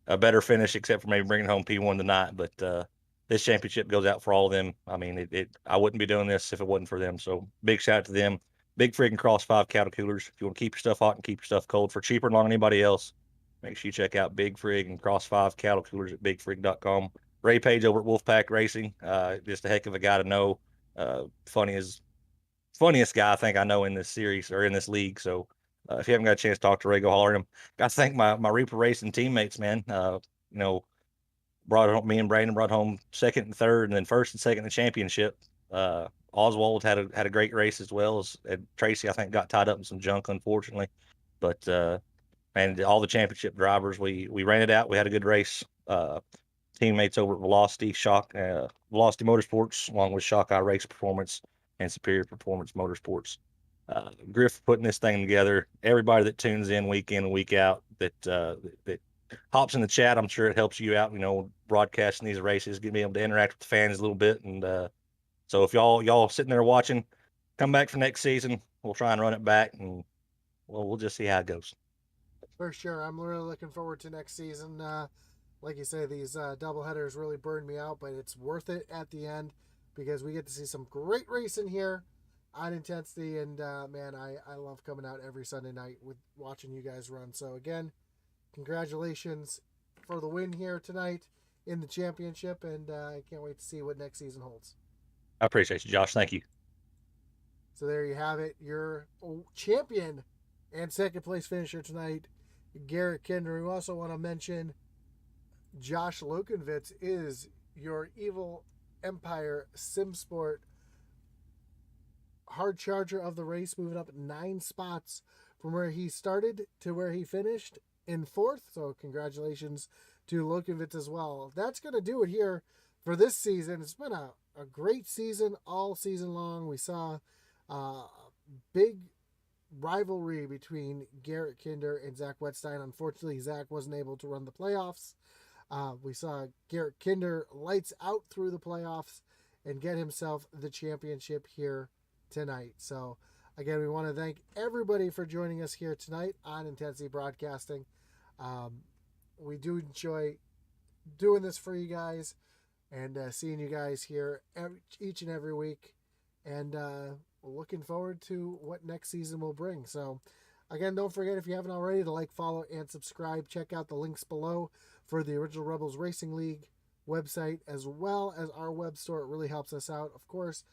a better finish except for maybe bringing home P1 tonight. But this championship goes out for all of them. I mean, I wouldn't be doing this if it wasn't for them. So big shout out to them. Big Friggin' Cross 5 cattle coolers. If you want to keep your stuff hot and keep your stuff cold for cheaper than long anybody else, make sure you check out Big Frig and Cross 5 cattle coolers at bigfrig.com. Ray Page over at Wolfpack Racing, just a heck of a guy to know. Funniest guy I think I know in this series or in this league. So if you haven't got a chance to talk to Ray, go holler at him. Got to thank my Reaper Racing teammates, man. Me and Brandon brought home second and third, and then first and second in the championship. Oswald had a great race as well as Tracy. I think got tied up in some junk, unfortunately, but and all the championship drivers, we ran it out. We had a good race. Teammates over at Velocity Motorsports, along with Shock Eye Race Performance and Superior Performance Motorsports. Griff putting this thing together. Everybody that tunes in and week out that hops in the chat, I'm sure it helps you out. Broadcasting these races, being able to interact with the fans a little bit. And so if y'all sitting there watching, come back for next season. We'll try and run it back, and we'll just see how it goes. For sure, I'm really looking forward to next season. Like you say, these double headers really burned me out, but it's worth it at the end because we get to see some great racing here on Intensity. And man, I love coming out every Sunday night with watching you guys run. So again, congratulations for the win here tonight in the championship, and I can't wait to see what next season holds. I appreciate you, Josh. Thank you. So there you have it, your champion and second place finisher tonight, Garrett Kinder. We also want to mention Josh Lokenvitz is your Evil Empire SimSport hard charger of the race, moving up 9 spots from where he started to where he finished in 4th. So congratulations to Lokenvitz as well. That's going to do it here for this season. It's been a great season all season long. We saw a big rivalry between Garrett Kinder and Zach Wetstein. Unfortunately, Zach wasn't able to run the playoffs. We saw Garrett Kinder lights out through the playoffs and get himself the championship here tonight. So again, we want to thank everybody for joining us here tonight on Intensity Broadcasting. We do enjoy doing this for you guys and seeing you guys here each and every week. And looking forward to what next season will bring. So again, don't forget, if you haven't already, to like, follow, and subscribe. Check out the links below for the Original Rebels Racing League website as well as our web store. It really helps us out. Of course,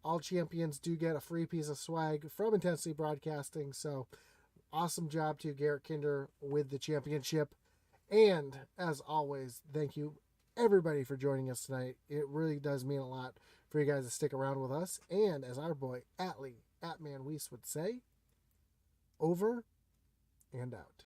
all champions do get a free piece of swag from Intensity Broadcasting. So awesome job to Garrett Kinder with the championship. And as always, thank you everybody for joining us tonight. It really does mean a lot for you guys to stick around with us. And as our boy Atman Weiss would say, over and out.